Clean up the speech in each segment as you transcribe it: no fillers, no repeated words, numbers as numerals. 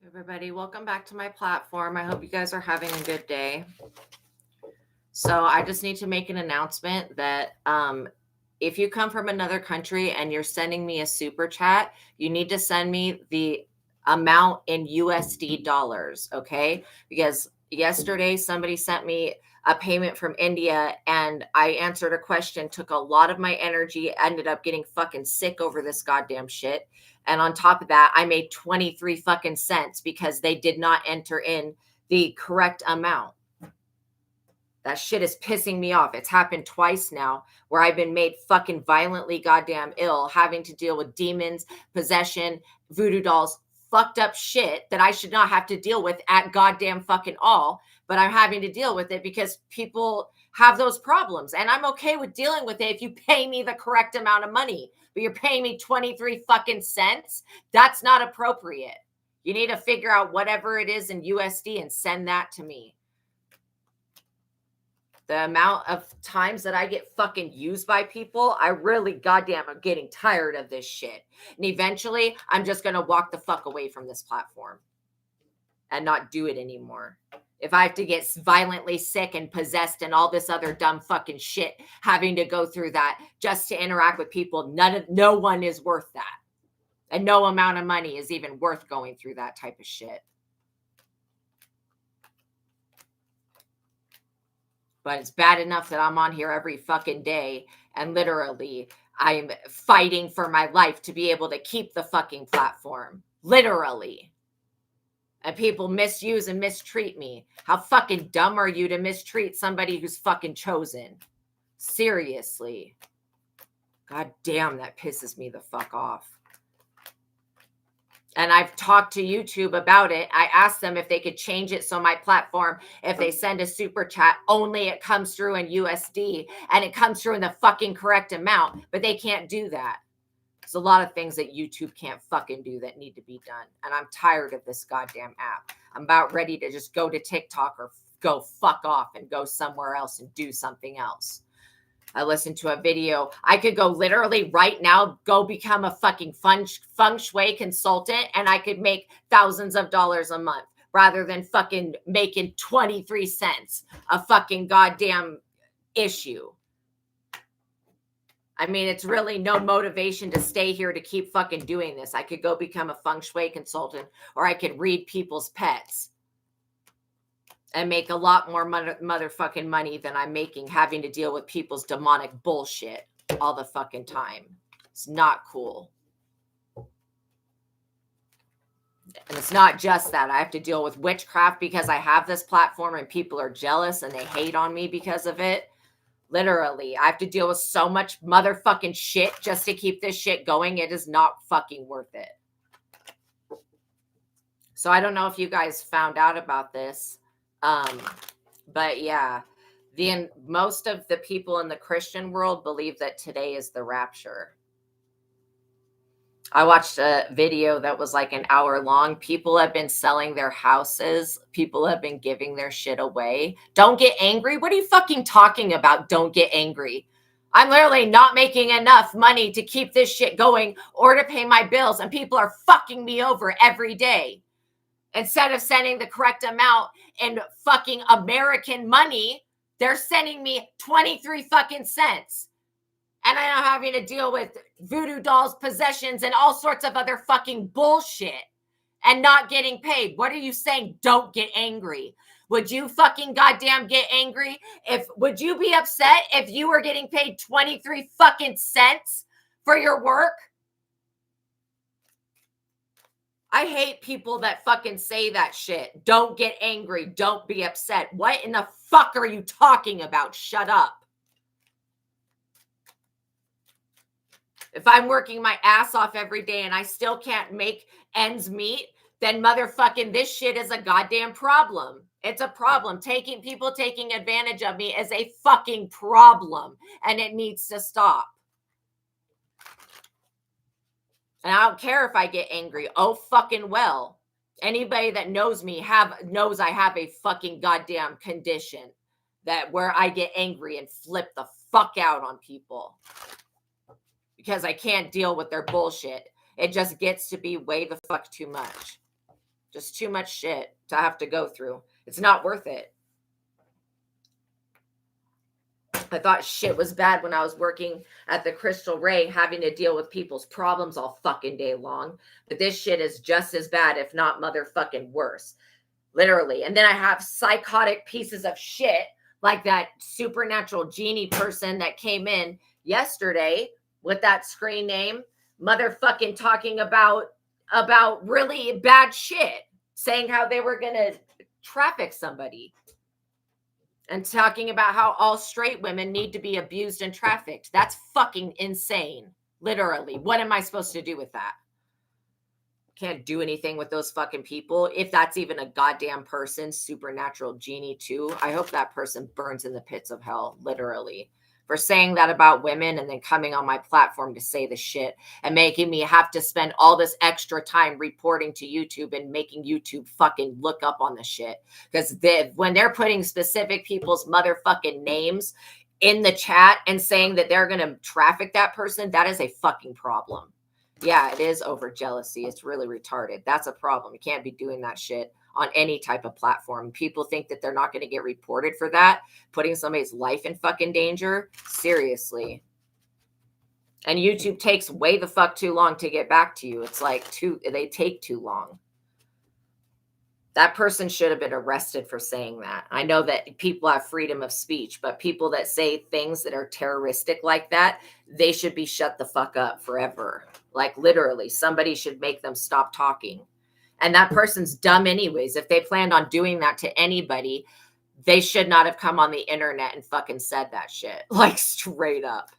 Everybody, welcome back to my platform. I hope you guys are having a good day. So I just need to make an announcement that if you come from another country and you're sending me a super chat, you need to send me the amount in USD dollars, okay? Because yesterday somebody sent me a payment from India and I answered a question, took a lot of my energy, ended up getting fucking sick over this goddamn shit. And on top of that, I made 23 fucking cents because they did not enter in the correct amount. That shit is pissing me off. It's happened twice now where I've been made fucking violently goddamn ill, having to deal with demons, possession, voodoo dolls, fucked up shit that I should not have to deal with at goddamn fucking all. But I'm having to deal with it because people have those problems. And I'm okay with dealing with it if you pay me the correct amount of money. But you're paying me 23 fucking cents. That's not appropriate. You need to figure out whatever it is in USD and send that to me. The amount of times that I get fucking used by people, I really goddamn am getting tired of this shit. And eventually, I'm just going to walk the fuck away from this platform and not do it anymore. If I have to get violently sick and possessed and all this other dumb fucking shit, having to go through that just to interact with people, no one is worth that. And no amount of money is even worth going through that type of shit. But it's bad enough that I'm on here every fucking day and literally I'm fighting for my life to be able to keep the fucking platform. Literally. And people misuse and mistreat me. How fucking dumb are you to mistreat somebody who's fucking chosen? Seriously. God damn, that pisses me the fuck off. And I've talked to YouTube about it. I asked them if they could change it so my platform, if they send a super chat, only it comes through in USD and it comes through in the fucking correct amount. But they can't do that. There's a lot of things that YouTube can't fucking do that need to be done. And I'm tired of this goddamn app. I'm about ready to just go to TikTok or go fuck off and go somewhere else and do something else. I listened to a video. I could go literally right now, go become a fucking feng shui consultant, and I could make thousands of dollars a month rather than fucking making 23 cents a fucking goddamn issue. I mean, it's really no motivation to stay here to keep fucking doing this. I could go become a feng shui consultant, or I could read people's pets and make a lot more motherfucking money than I'm making having to deal with people's demonic bullshit all the fucking time. It's not cool. And it's not just that. I have to deal with witchcraft because I have this platform and people are jealous and they hate on me because of it. Literally, I have to deal with so much motherfucking shit just to keep this shit going. It is not fucking worth it. So I don't know if you guys found out about this. But yeah, most of the people in the Christian world believe that today is the rapture. I watched a video that was like an hour long. People have been selling their houses. People have been giving their shit away. Don't get angry. What are you fucking talking about? Don't get angry. I'm literally not making enough money to keep this shit going or to pay my bills. And people are fucking me over every day. Instead of sending the correct amount in fucking American money, they're sending me 23 fucking cents. And I'm having to deal with voodoo dolls, possessions, and all sorts of other fucking bullshit and not getting paid. What are you saying? Don't get angry. Would you fucking goddamn get angry? Would you be upset if you were getting paid 23 fucking cents for your work? I hate people that fucking say that shit. Don't get angry. Don't be upset. What in the fuck are you talking about? Shut up. If I'm working my ass off every day and I still can't make ends meet, then motherfucking this shit is a goddamn problem. It's a problem. People taking advantage of me is a fucking problem and it needs to stop. And I don't care if I get angry. Oh, fucking well. Anybody that knows me knows I have a fucking goddamn condition where I get angry and flip the fuck out on people because I can't deal with their bullshit. It just gets to be way the fuck too much. Just too much shit to have to go through. It's not worth it. I thought shit was bad when I was working at the Crystal Ray, having to deal with people's problems all fucking day long. But this shit is just as bad, if not motherfucking worse. Literally. And then I have psychotic pieces of shit like that supernatural genie person that came in yesterday with that screen name, motherfucking talking about really bad shit, saying how they were going to traffic somebody. And talking about how all straight women need to be abused and trafficked. That's fucking insane. Literally. What am I supposed to do with that? Can't do anything with those fucking people. If that's even a goddamn person, supernatural genie too. I hope that person burns in the pits of hell, literally. For saying that about women and then coming on my platform to say the shit and making me have to spend all this extra time reporting to YouTube and making YouTube fucking look up on the shit. Because when they're putting specific people's motherfucking names in the chat and saying that they're going to traffic that person, that is a fucking problem. Yeah, it is over jealousy. It's really retarded. That's a problem. You can't be doing that shit on any type of platform. People think that they're not going to get reported for that, putting somebody's life in fucking danger. Seriously. And YouTube takes way the fuck too long to get back to you. It's like they take too long. That person should have been arrested for saying that. I know that people have freedom of speech, but people that say things that are terroristic like that, they should be shut the fuck up forever. Like literally, somebody should make them stop talking. And that person's dumb anyways. If they planned on doing that to anybody, they should not have come on the internet and fucking said that shit. Like straight up.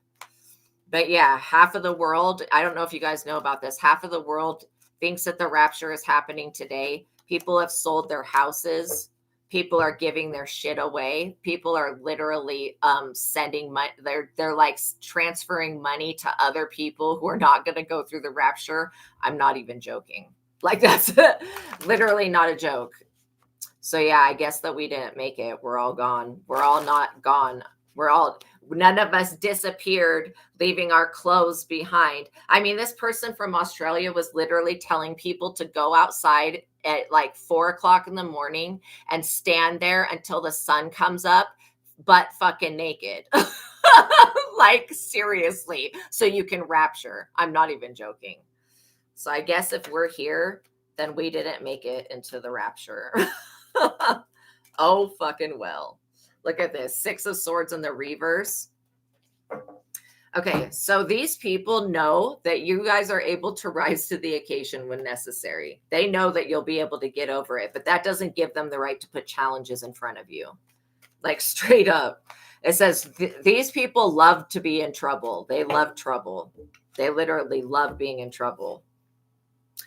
But yeah, half of the world, I don't know if you guys know about this, half of the world thinks that the rapture is happening today. People have sold their houses. People are giving their shit away. People are literally sending money. They're like transferring money to other people who are not going to go through the rapture. I'm not even joking. Like that's literally not a joke. So yeah, I guess that we didn't make it. We're all gone. We're all not gone. None of us disappeared, leaving our clothes behind. I mean, this person from Australia was literally telling people to go outside at like 4:00 in the morning and stand there until the sun comes up, butt fucking naked. Like seriously, so you can rapture. I'm not even joking. So I guess if we're here, then we didn't make it into the rapture. Oh, fucking well. Look at this. 6 of Swords in the reverse. Okay, so these people know that you guys are able to rise to the occasion when necessary. They know that you'll be able to get over it, but that doesn't give them the right to put challenges in front of you. Like straight up. It says these people love to be in trouble. They love trouble. They literally love being in trouble.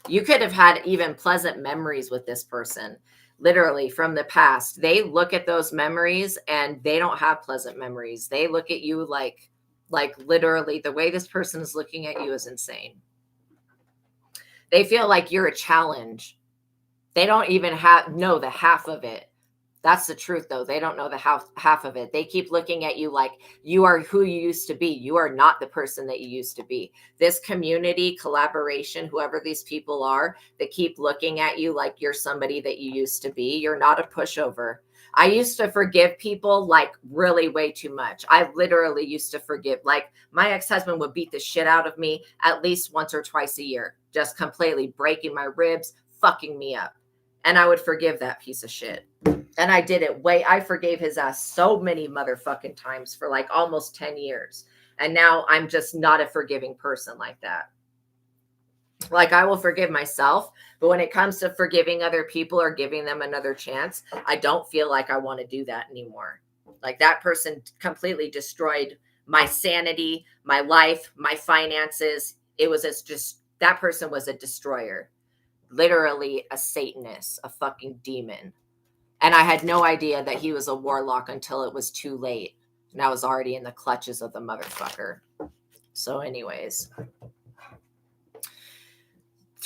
You could have had even pleasant memories with this person, literally from the past. They look at those memories and they don't have pleasant memories. They look at you like literally the way this person is looking at you is insane. They feel like you're a challenge. They don't even know the half of it. That's the truth, though. They don't know the half of it. They keep looking at you like you are who you used to be. You are not the person that you used to be. This community, collaboration, whoever these people are, that keep looking at you like you're somebody that you used to be. You're not a pushover. I used to forgive people like really way too much. I literally used to forgive. Like my ex-husband would beat the shit out of me at least once or twice a year, just completely breaking my ribs, fucking me up. And I would forgive that piece of shit. And I did it I forgave his ass so many motherfucking times for like almost 10 years. And now I'm just not a forgiving person like that. Like I will forgive myself, but when it comes to forgiving other people or giving them another chance, I don't feel like I want to do that anymore. Like that person completely destroyed my sanity, my life, my finances. That person was a destroyer, literally a Satanist, a fucking demon. And I had no idea that he was a warlock until it was too late. And I was already in the clutches of the motherfucker. So anyways,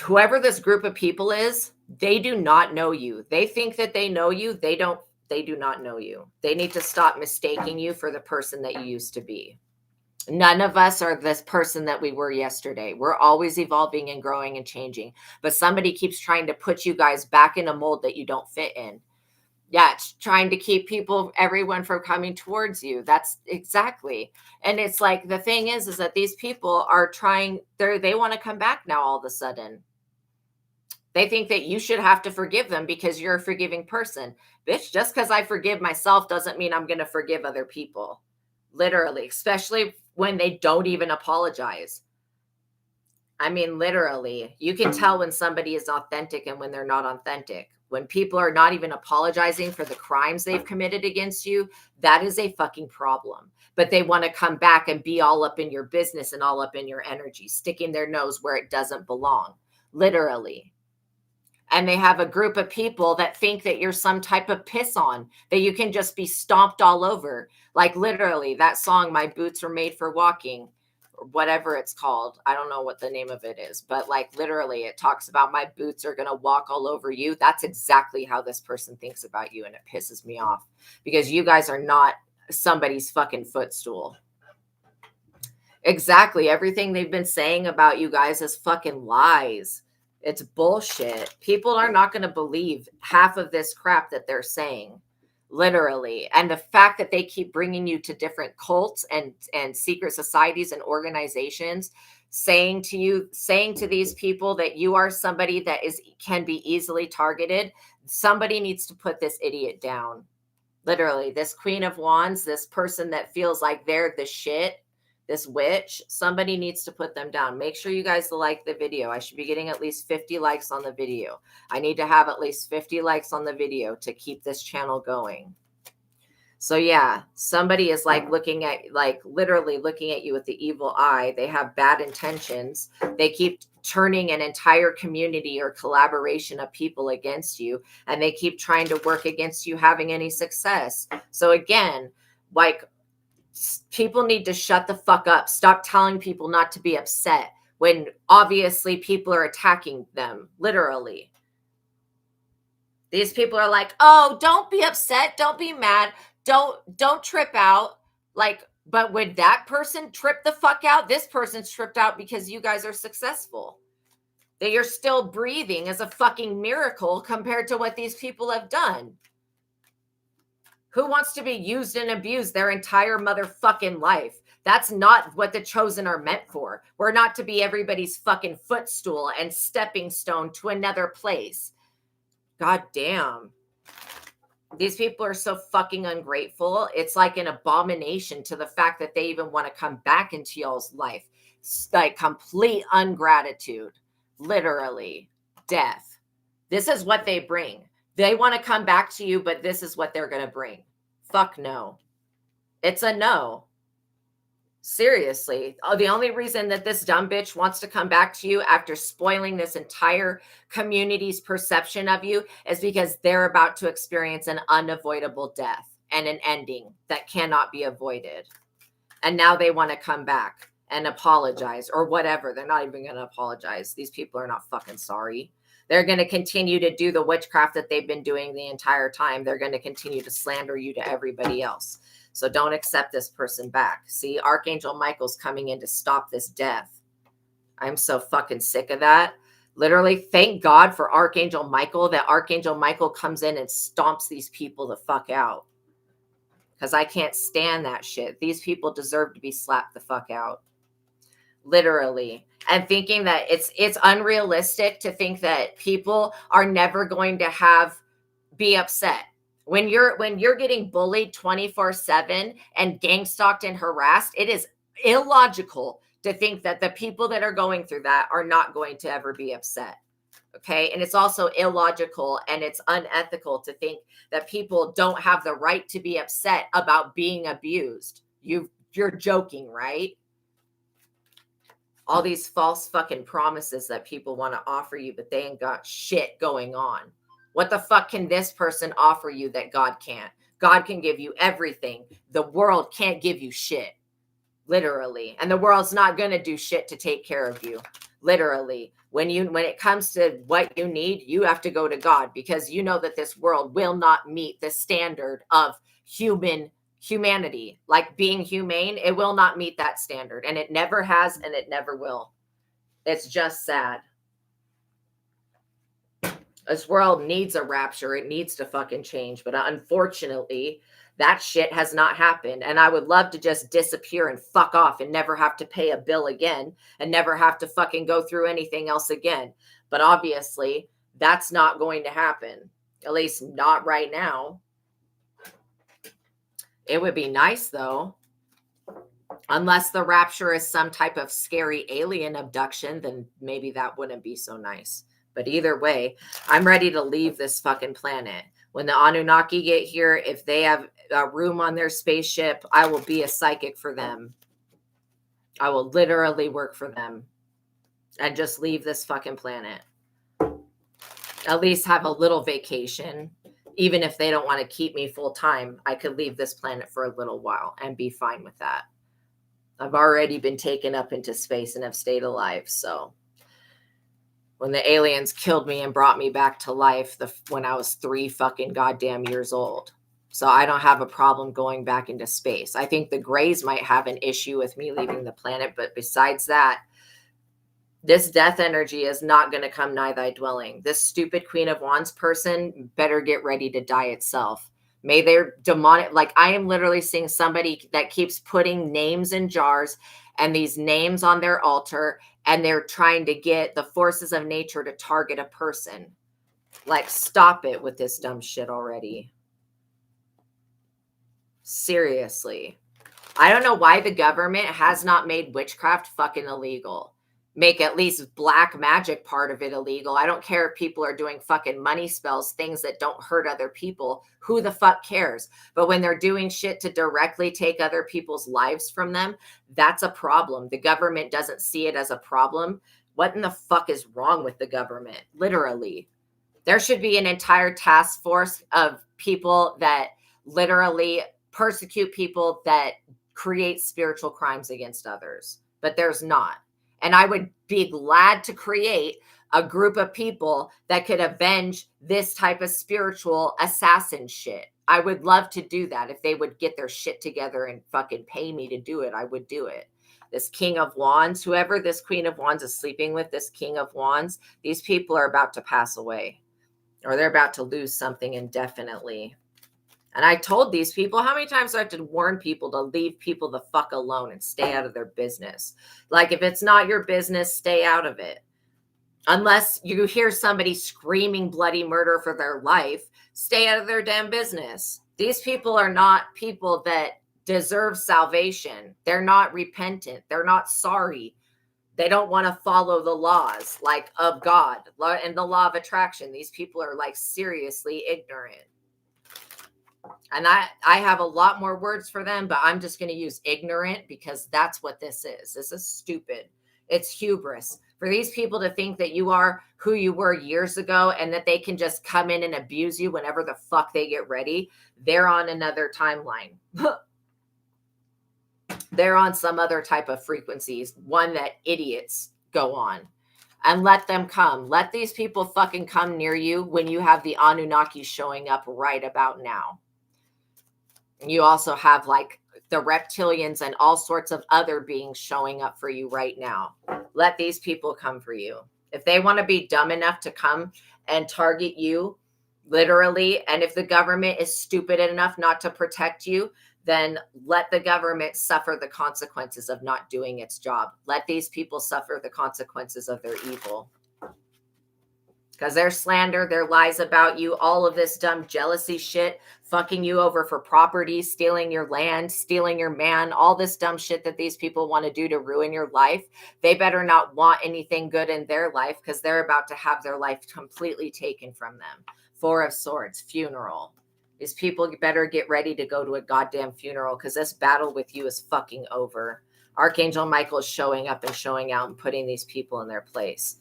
whoever this group of people is, they do not know you. They think that they know you. They do not know you. They need to stop mistaking you for the person that you used to be. None of us are this person that we were yesterday. We're always evolving and growing and changing. But somebody keeps trying to put you guys back in a mold that you don't fit in. Yeah, it's trying to keep everyone from coming towards you. That's exactly. And it's like the thing is that these people are trying, they want to come back now all of a sudden. They think that you should have to forgive them because you're a forgiving person. Bitch, just because I forgive myself doesn't mean I'm going to forgive other people. Literally, especially when they don't even apologize. I mean, literally, you can tell when somebody is authentic and when they're not authentic. When people are not even apologizing for the crimes they've committed against you, that is a fucking problem. But they want to come back and be all up in your business and all up in your energy, sticking their nose where it doesn't belong. Literally. And they have a group of people that think that you're some type of piss on, that you can just be stomped all over. Like literally that song, My Boots Were Made for Walking, or whatever it's called. I don't know what the name of it is, but like literally it talks about my boots are going to walk all over you. That's exactly how this person thinks about you. And it pisses me off because you guys are not somebody's fucking footstool. Exactly. Everything they've been saying about you guys is fucking lies. It's bullshit. People are not going to believe half of this crap that they're saying, literally. And the fact that they keep bringing you to different cults and secret societies and organizations, saying to these people that you are somebody that can be easily targeted. Somebody needs to put this idiot down. Literally, this Queen of Wands, this person that feels like they're the shit, this witch, somebody needs to put them down. Make sure you guys like the video. I should be getting at least 50 likes on the video. I need to have at least 50 likes on the video to keep this channel going. So yeah, somebody is like literally looking at you with the evil eye. They have bad intentions. They keep turning an entire community or collaboration of people against you, and they keep trying to work against you having any success. So again, like, people need to shut the fuck up. Stop telling people not to be upset when obviously people are attacking them, literally. These people are like, oh, don't be upset. Don't be mad. Don't trip out. Like, but would that person trip the fuck out? This person's tripped out because you guys are successful. That you're still breathing is a fucking miracle compared to what these people have done. Who wants to be used and abused their entire motherfucking life? That's not what the chosen are meant for. We're not to be everybody's fucking footstool and stepping stone to another place. God damn. These people are so fucking ungrateful. It's like an abomination to the fact that they even want to come back into y'all's life. It's like complete ungratitude. Literally. Death. This is what they bring. They want to come back to you, but this is what they're going to bring. Fuck no. It's a no. Seriously. The only reason that this dumb bitch wants to come back to you after spoiling this entire community's perception of you is because they're about to experience an unavoidable death and an ending that cannot be avoided. And now they want to come back and apologize or whatever. They're not even going to apologize. These people are not fucking sorry. They're going to continue to do the witchcraft that they've been doing the entire time. They're going to continue to slander you to everybody else. So don't accept this person back. See, Archangel Michael's coming in to stop this death. I'm so fucking sick of that. Literally, thank God for Archangel Michael, that Archangel Michael comes in and stomps these people the fuck out. Because I can't stand that shit. These people deserve to be slapped the fuck out. Literally. And thinking that it's unrealistic to think that people are never going to be upset. When you're getting bullied 24/7 and gang stalked and harassed, it is illogical to think that the people that are going through that are not going to ever be upset. Okay. And it's also illogical and it's unethical to think that people don't have the right to be upset about being abused. You're joking, right? All these false fucking promises that people want to offer you, but they ain't got shit going on. What the fuck can this person offer you that God can't? God can give you everything. The world can't give you shit. Literally. And the world's not going to do shit to take care of you. Literally. When it comes to what you need, you have to go to God, because you know that this world will not meet the standard of human humanity, like being humane. It will not meet that standard, and it never has, and it never will. It's just sad. This world needs a rapture. It needs to fucking change. But unfortunately, that shit has not happened. And I would love to just disappear and fuck off and never have to pay a bill again and never have to fucking go through anything else again. But obviously, that's not going to happen. At least not right now. It would be nice, though. Unless the rapture is some type of scary alien abduction, then maybe that wouldn't be so nice. But either way, I'm ready to leave this fucking planet. When the Anunnaki get here, if they have a room on their spaceship, I will be a psychic for them. I will literally work for them and just leave this fucking planet. At least have a little vacation. Even if they don't want to keep me full time, I could leave this planet for a little while and be fine with that. I've already been taken up into space and have stayed alive, so... When the aliens killed me and brought me back to life when I was 3 fucking goddamn years old. So I don't have a problem going back into space. I think the Greys might have an issue with me leaving the planet. But besides that, this death energy is not going to come nigh thy dwelling. This stupid Queen of Wands person better get ready to die itself. May their demonic... Like, I am literally seeing somebody that keeps putting names in jars and these names on their altar, and they're trying to get the forces of nature to target a person. Like, stop it with this dumb shit already. Seriously. I don't know why the government has not made witchcraft fucking illegal. Make at least black magic part of it illegal. I don't care if people are doing fucking money spells, things that don't hurt other people. Who the fuck cares? But when they're doing shit to directly take other people's lives from them, that's a problem. The government doesn't see it as a problem. What in the fuck is wrong with the government? Literally. There should be an entire task force of people that literally persecute people that create spiritual crimes against others. But there's not. And I would be glad to create a group of people that could avenge this type of spiritual assassin shit. I would love to do that. If they would get their shit together and fucking pay me to do it, I would do it. This King of Wands, whoever this Queen of Wands is sleeping with, this King of Wands, these people are about to pass away. Or they're about to lose something indefinitely. And I told these people, how many times do I have to warn people to leave people the fuck alone and stay out of their business? Like, if it's not your business, stay out of it. Unless you hear somebody screaming bloody murder for their life, stay out of their damn business. These people are not people that deserve salvation. They're not repentant. They're not sorry. They don't want to follow the laws, like, of God and the law of attraction. These people are, like, seriously ignorant. And I have a lot more words for them, but I'm just going to use ignorant because that's what this is. This is stupid. It's hubris. For these people to think that you are who you were years ago and that they can just come in and abuse you whenever the fuck they get ready, they're on another timeline. They're on some other type of frequencies, one that idiots go on. And let them come. Let these people fucking come near you when you have the Anunnaki showing up right about now. You also have like the reptilians and all sorts of other beings showing up for you right now. Let these people come for you. If they want to be dumb enough to come and target you, literally, and if the government is stupid enough not to protect you, then let the government suffer the consequences of not doing its job. Let these people suffer the consequences of their evil. Because their slander, their lies about you, all of this dumb jealousy shit, fucking you over for property, stealing your land, stealing your man, all this dumb shit that these people want to do to ruin your life. They better not want anything good in their life because they're about to have their life completely taken from them. 4 of Swords, funeral. These people better get ready to go to a goddamn funeral because this battle with you is fucking over. Archangel Michael is showing up and showing out and putting these people in their place.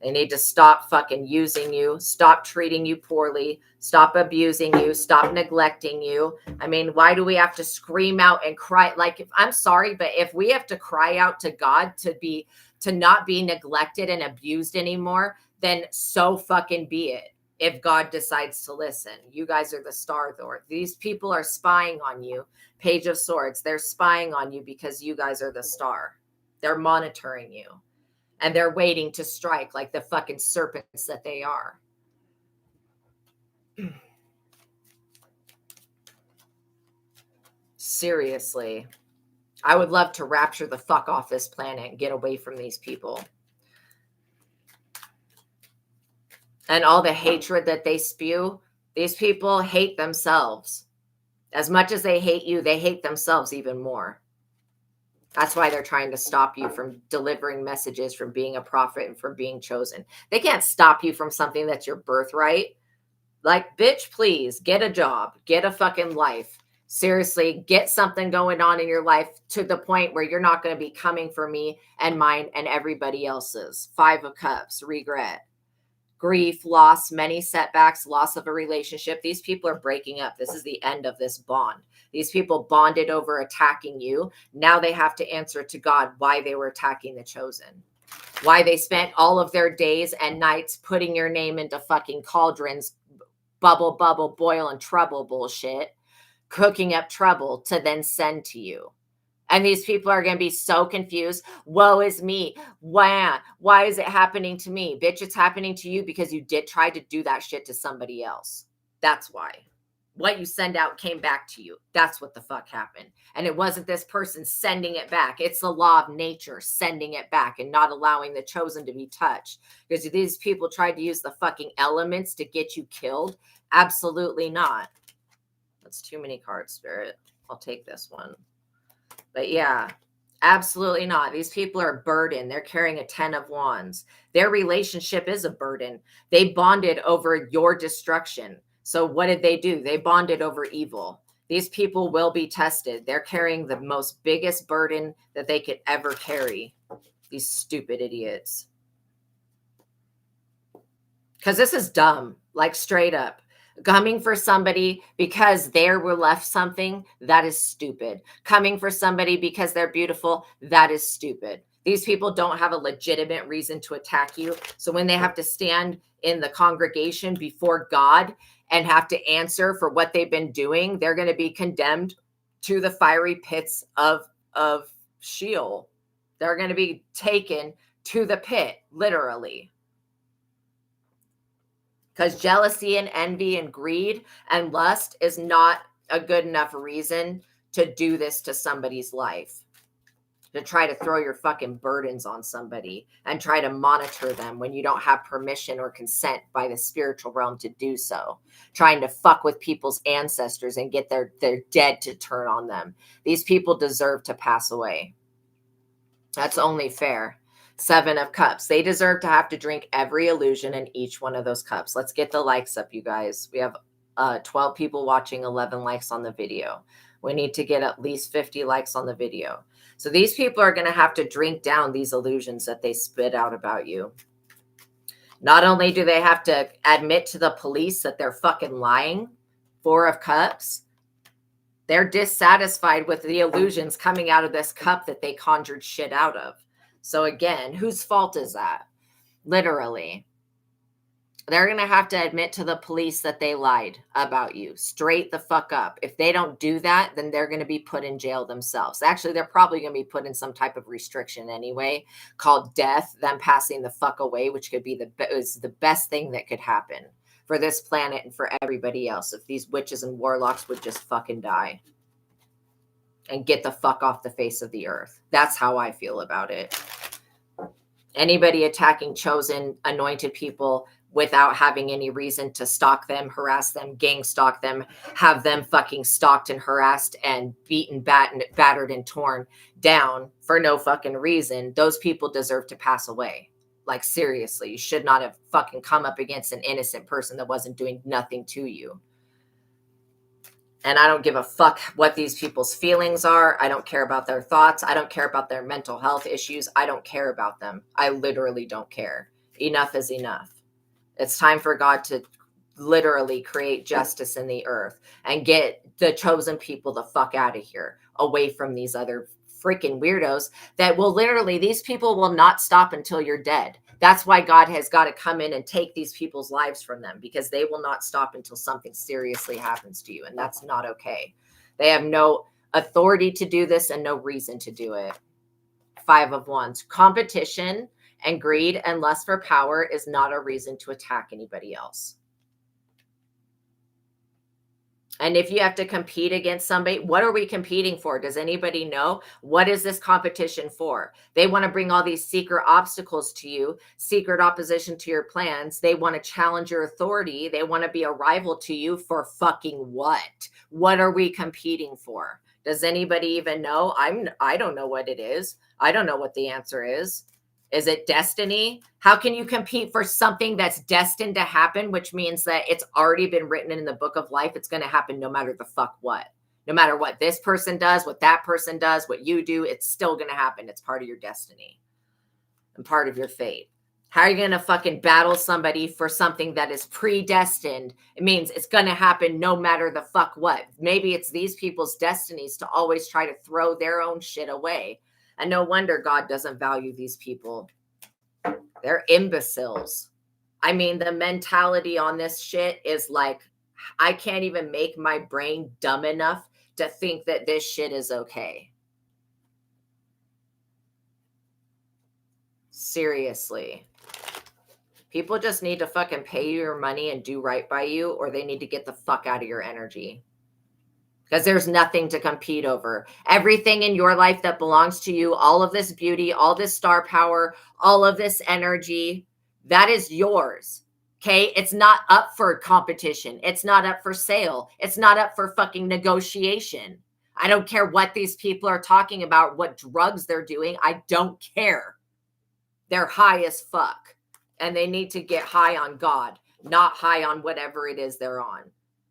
They need to stop fucking using you, stop treating you poorly, stop abusing you, stop neglecting you. I mean, why do we have to scream out and cry? Like, I'm sorry, but if we have to cry out to God to not be neglected and abused anymore, then so fucking be it. if God decides to listen. You guys are the Star Lord. These people are spying on you. Page of Swords. They're spying on you because you guys are the star. They're monitoring you. And they're waiting to strike like the fucking serpents that they are. Seriously. I would love to rapture the fuck off this planet and get away from these people. And all the hatred that they spew, these people hate themselves. As much as they hate you, they hate themselves even more. That's why they're trying to stop you from delivering messages, from being a prophet, and from being chosen. They can't stop you from something that's your birthright. Like, bitch, please get a job, get a fucking life. Seriously, get something going on in your life to the point where you're not going to be coming for me and mine and everybody else's. 5 of Cups, regret, grief, loss, many setbacks, loss of a relationship. These people are breaking up. This is the end of this bond. These people bonded over attacking you. Now they have to answer to God why they were attacking the chosen. Why they spent all of their days and nights putting your name into fucking cauldrons, bubble, boil, and trouble bullshit, cooking up trouble to then send to you. And these people are going to be so confused. Woe is me. Why is it happening to me? Bitch, it's happening to you because you did try to do that shit to somebody else. That's why. What you send out came back to you. That's what the fuck happened. And it wasn't this person sending it back. It's the law of nature sending it back and not allowing the chosen to be touched. Because these people tried to use the fucking elements to get you killed. Absolutely not. That's too many cards, Spirit. I'll take this one. But yeah, absolutely not. These people are a burden. They're carrying a 10 of Wands. Their relationship is a burden. They bonded over your destruction. So what did they do? They bonded over evil. These people will be tested. They're carrying the most biggest burden that they could ever carry. These stupid idiots. Because this is dumb, like straight up. Coming for somebody because they were left something, that is stupid. Coming for somebody because they're beautiful, that is stupid. These people don't have a legitimate reason to attack you. So when they have to stand in the congregation before God and have to answer for what they've been doing, they're going to be condemned to the fiery pits of Sheol. They're going to be taken to the pit, literally. Because jealousy and envy and greed and lust is not a good enough reason to do this to somebody's life. To try to throw your fucking burdens on somebody and try to monitor them when you don't have permission or consent by the spiritual realm to do so. Trying to fuck with people's ancestors and get their dead to turn on them. These people deserve to pass away. That's only fair. 7 of Cups. They deserve to have to drink every illusion in each one of those cups. Let's get the likes up, you guys. We have 12 people watching, 11 likes on the video. We need to get at least 50 likes on the video. So these people are going to have to drink down these illusions that they spit out about you. Not only do they have to admit to the police that they're fucking lying, 4 of Cups, they're dissatisfied with the illusions coming out of this cup that they conjured shit out of. So again, whose fault is that? Literally. They're going to have to admit to the police that they lied about you. Straight the fuck up. If they don't do that, then they're going to be put in jail themselves. Actually, they're probably going to be put in some type of restriction anyway, called death, them passing the fuck away, which could be the best thing that could happen for this planet and for everybody else. If these witches and warlocks would just fucking die and get the fuck off the face of the earth. That's how I feel about it. Anybody attacking chosen, anointed people without having any reason to stalk them, harass them, gang stalk them, have them fucking stalked and harassed and beaten, battered and torn down for no fucking reason, those people deserve to pass away. Like, seriously, you should not have fucking come up against an innocent person that wasn't doing nothing to you. And I don't give a fuck what these people's feelings are. I don't care about their thoughts. I don't care about their mental health issues. I don't care about them. I literally don't care. Enough is enough. It's time for God to literally create justice in the earth and get the chosen people the fuck out of here, away from these other freaking weirdos that will literally, these people will not stop until you're dead. That's why God has got to come in and take these people's lives from them, because they will not stop until something seriously happens to you. And that's not okay. They have no authority to do this and no reason to do it. 5 of Wands. Competition and greed and lust for power is not a reason to attack anybody else. And if you have to compete against somebody, what are we competing for? Does anybody know? What is this competition for? They want to bring all these secret obstacles to you, secret opposition to your plans. They want to challenge your authority. They want to be a rival to you for fucking what? What are we competing for? Does anybody even know? I don't know what it is. I don't know what the answer is. Is it destiny? How can you compete for something that's destined to happen, which means that it's already been written in the book of life? It's going to happen no matter the fuck what. No matter what this person does, what that person does, what you do, it's still going to happen. It's part of your destiny and part of your fate. How are you going to fucking battle somebody for something that is predestined? It means it's going to happen no matter the fuck what. Maybe it's these people's destinies to always try to throw their own shit away. And no wonder God doesn't value these people. They're imbeciles. I mean, the mentality on this shit is like, I can't even make my brain dumb enough to think that this shit is okay. Seriously. People just need to fucking pay you your money and do right by you, or they need to get the fuck out of your energy. Because there's nothing to compete over. Everything in your life that belongs to you, all of this beauty, all this star power, all of this energy, that is yours. Okay? It's not up for competition. It's not up for sale. It's not up for fucking negotiation. I don't care what these people are talking about, what drugs they're doing. I don't care. They're high as fuck. And they need to get high on God, not high on whatever it is they're on.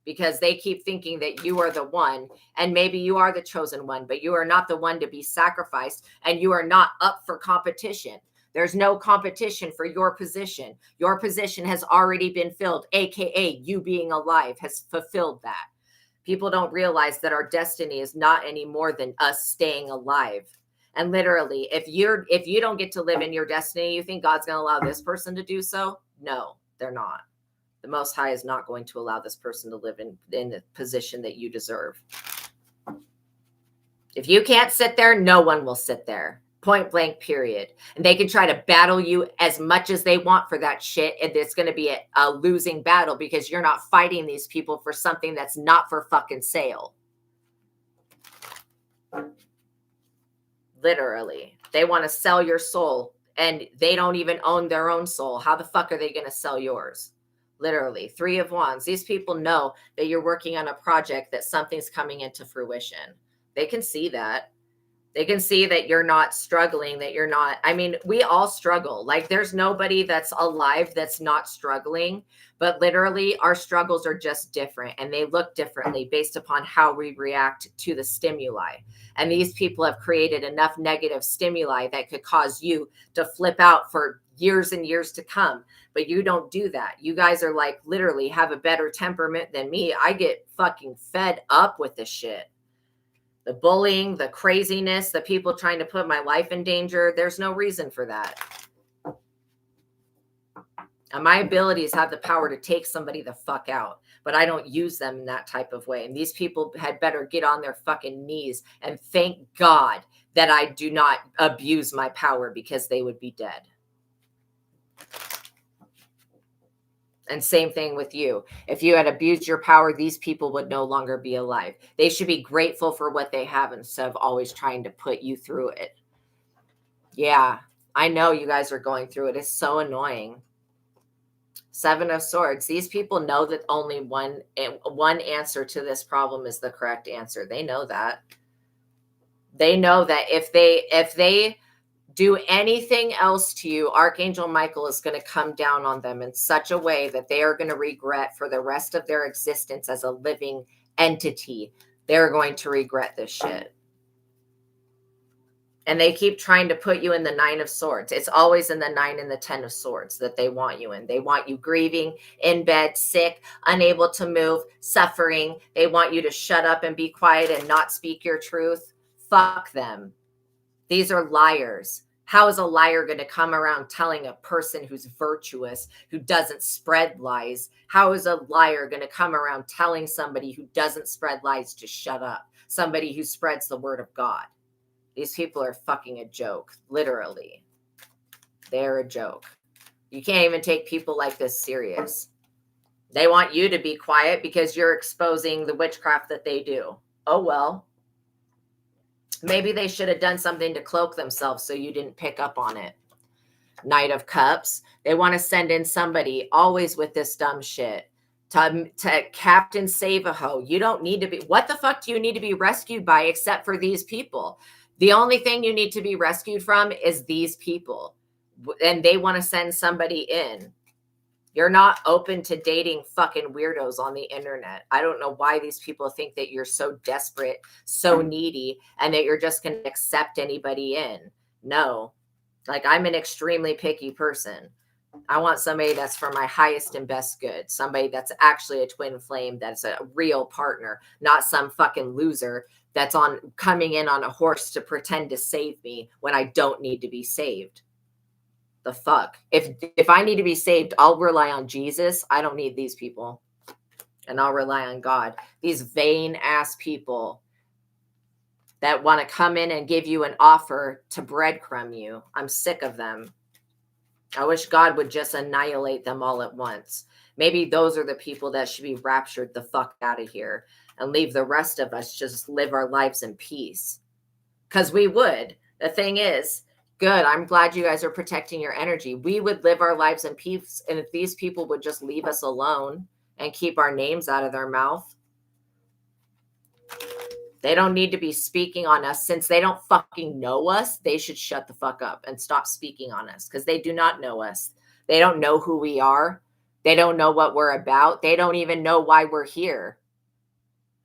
Because they keep thinking that you are the one, and maybe you are the chosen one, but you are not the one to be sacrificed, and you are not up for competition. There's no competition for your position. Your position has already been filled, aka you being alive has fulfilled that. People don't realize that our destiny is not any more than us staying alive. And literally, if you don't get to live in your destiny, you think God's going to allow this person to do so? No, they're not. The Most High is not going to allow this person to live in the position that you deserve. If you can't sit there, no one will sit there. Point blank, period. And they can try to battle you as much as they want for that shit. And it's going to be a losing battle because you're not fighting these people for something that's not for fucking sale. Literally. They want to sell your soul and they don't even own their own soul. How the fuck are they going to sell yours? Literally. 3 of Wands. These people know that you're working on a project, that something's coming into fruition. They can see that. They can see that you're not struggling, that you're not, I mean, we all struggle. Like there's nobody that's alive that's not struggling, but literally our struggles are just different and they look differently based upon how we react to the stimuli. And these people have created enough negative stimuli that could cause you to flip out for years and years to come. But you don't do that. You guys are like literally have a better temperament than me. I get fucking fed up with this shit. The bullying, the craziness, the people trying to put my life in danger. There's no reason for that. And my abilities have the power to take somebody the fuck out, but I don't use them in that type of way. And these people had better get on their fucking knees and thank God that I do not abuse my power, because they would be dead. And same thing with you. If you had abused your power, these people would no longer be alive. They should be grateful for what they have instead of always trying to put you through it. Yeah, I know you guys are going through it. It's so annoying. 7 of Swords. These people know that only one answer to this problem is the correct answer. They know that. They know that if they do anything else to you, Archangel Michael is going to come down on them in such a way that they are going to regret for the rest of their existence as a living entity. They're going to regret this shit. And they keep trying to put you in the 9 of Swords. It's always in the 9 and the 10 of Swords that they want you in. They want you grieving, in bed, sick, unable to move, suffering. They want you to shut up and be quiet and not speak your truth. Fuck them. These are liars. How is a liar going to come around telling a person who's virtuous, who doesn't spread lies? How is a liar going to come around telling somebody who doesn't spread lies to shut up? Somebody who spreads the word of God. These people are fucking a joke, literally. They're a joke. You can't even take people like this serious. They want you to be quiet because you're exposing the witchcraft that they do. Oh, well. Maybe they should have done something to cloak themselves so you didn't pick up on it. Knight of Cups. They want to send in somebody always with this dumb shit. To Captain Save-A-Ho. You don't need to be. What the fuck do you need to be rescued by except for these people? The only thing you need to be rescued from is these people. And they want to send somebody in. You're not open to dating fucking weirdos on the internet. I don't know why these people think that you're so desperate, so needy, and that you're just going to accept anybody in. No. Like, I'm an extremely picky person. I want somebody that's for my highest and best good. Somebody that's actually a twin flame, that's a real partner, not some fucking loser that's coming in on a horse to pretend to save me when I don't need to be saved. The fuck? If I need to be saved, I'll rely on Jesus. I don't need these people. And I'll rely on God. These vain ass people that want to come in and give you an offer to breadcrumb you. I'm sick of them. I wish God would just annihilate them all at once. Maybe those are the people that should be raptured the fuck out of here and leave the rest of us just live our lives in peace. Because we would. The thing is, good. I'm glad you guys are protecting your energy. We would live our lives in peace. And if these people would just leave us alone and keep our names out of their mouth, they don't need to be speaking on us. Since they don't fucking know us, they should shut the fuck up and stop speaking on us because they do not know us. They don't know who we are. They don't know what we're about. They don't even know why we're here.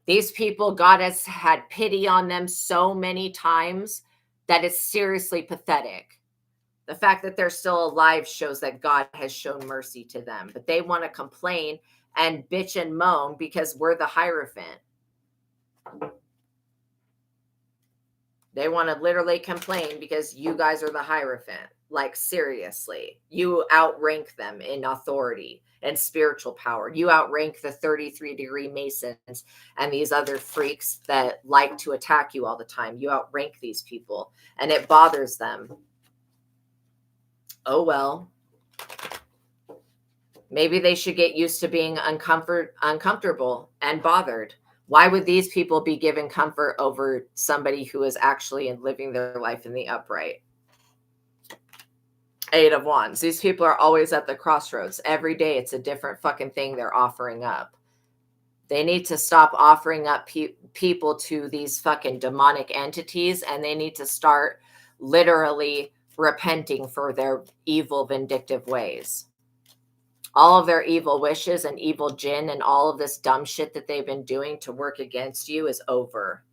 These people, God has had pity on them so many times that it's seriously pathetic. The fact that they're still alive shows that God has shown mercy to them. But they want to complain and bitch and moan because we're the Hierophant. They want to literally complain because you guys are the Hierophant. Like, seriously. You outrank them in authority and spiritual power. You outrank the 33-degree Masons and these other freaks that like to attack you all the time. You outrank these people, and it bothers them. Oh, well. Maybe they should get used to being uncomfortable and bothered. Why would these people be given comfort over somebody who is actually living their life in the upright? 8 of Wands. These people are always at the crossroads. Every day it's a different fucking thing they're offering up. They need to stop offering up people to these fucking demonic entities, and they need to start literally repenting for their evil, vindictive ways. All of their evil wishes and evil jinn and all of this dumb shit that they've been doing to work against you is over.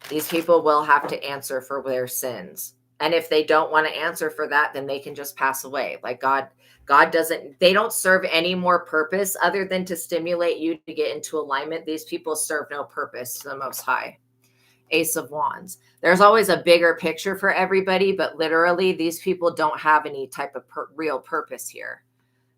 These people will have to answer for their sins. And if they don't want to answer for that, then they can just pass away. Like God doesn't, they don't serve any more purpose other than to stimulate you to get into alignment. These people serve no purpose to the Most High. Ace of Wands. There's always a bigger picture for everybody, but literally these people don't have any type of real purpose here.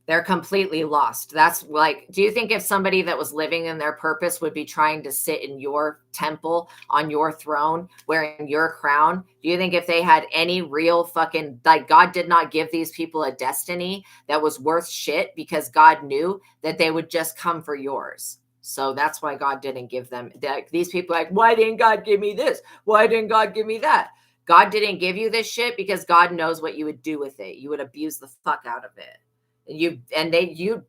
They're completely lost. That's like, do you think if somebody that was living in their purpose would be trying to sit in your temple on your throne wearing your crown? Do you think if they had any real fucking, like, God did not give these people a destiny that was worth shit because God knew that they would just come for yours? So that's why God didn't give them that. These people are like, why didn't God give me this? Why didn't God give me that? God didn't give you this shit because God knows what you would do with it. You would abuse the fuck out of it.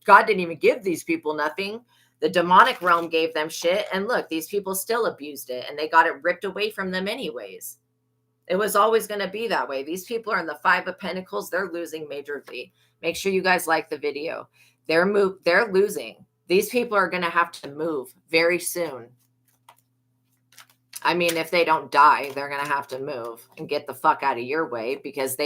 God didn't even give these people nothing. The demonic realm gave them shit. And look, these people still abused it and they got it ripped away from them anyways. It was always going to be that way. These people are in the 5 of Pentacles. They're losing majorly. Make sure you guys like the video. They're losing. These people are going to have to move very soon. I mean, if they don't die, they're going to have to move and get the fuck out of your way because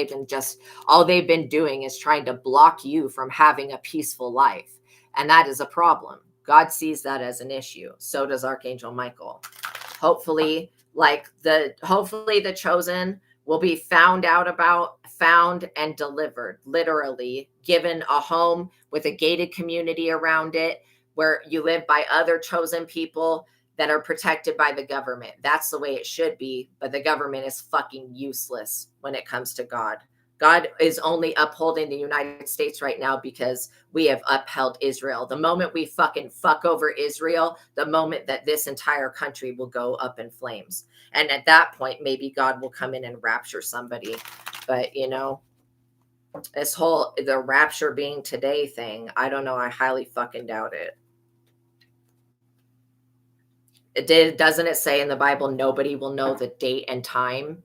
all they've been doing is trying to block you from having a peaceful life. And that is a problem. God sees that as an issue. So does Archangel Michael. Hopefully the chosen will be found out about, found and delivered, literally given a home with a gated community around it where you live by other chosen people that are protected by the government. That's the way it should be, but the government is fucking useless when it comes to God. God is only upholding the United States right now because we have upheld Israel. The moment we fucking fuck over Israel, the moment that this entire country will go up in flames. And at that point, maybe God will come in and rapture somebody. But, you know, this whole, the rapture being today thing, I don't know. I highly fucking doubt it. Doesn't it say in the Bible, nobody will know the date and time?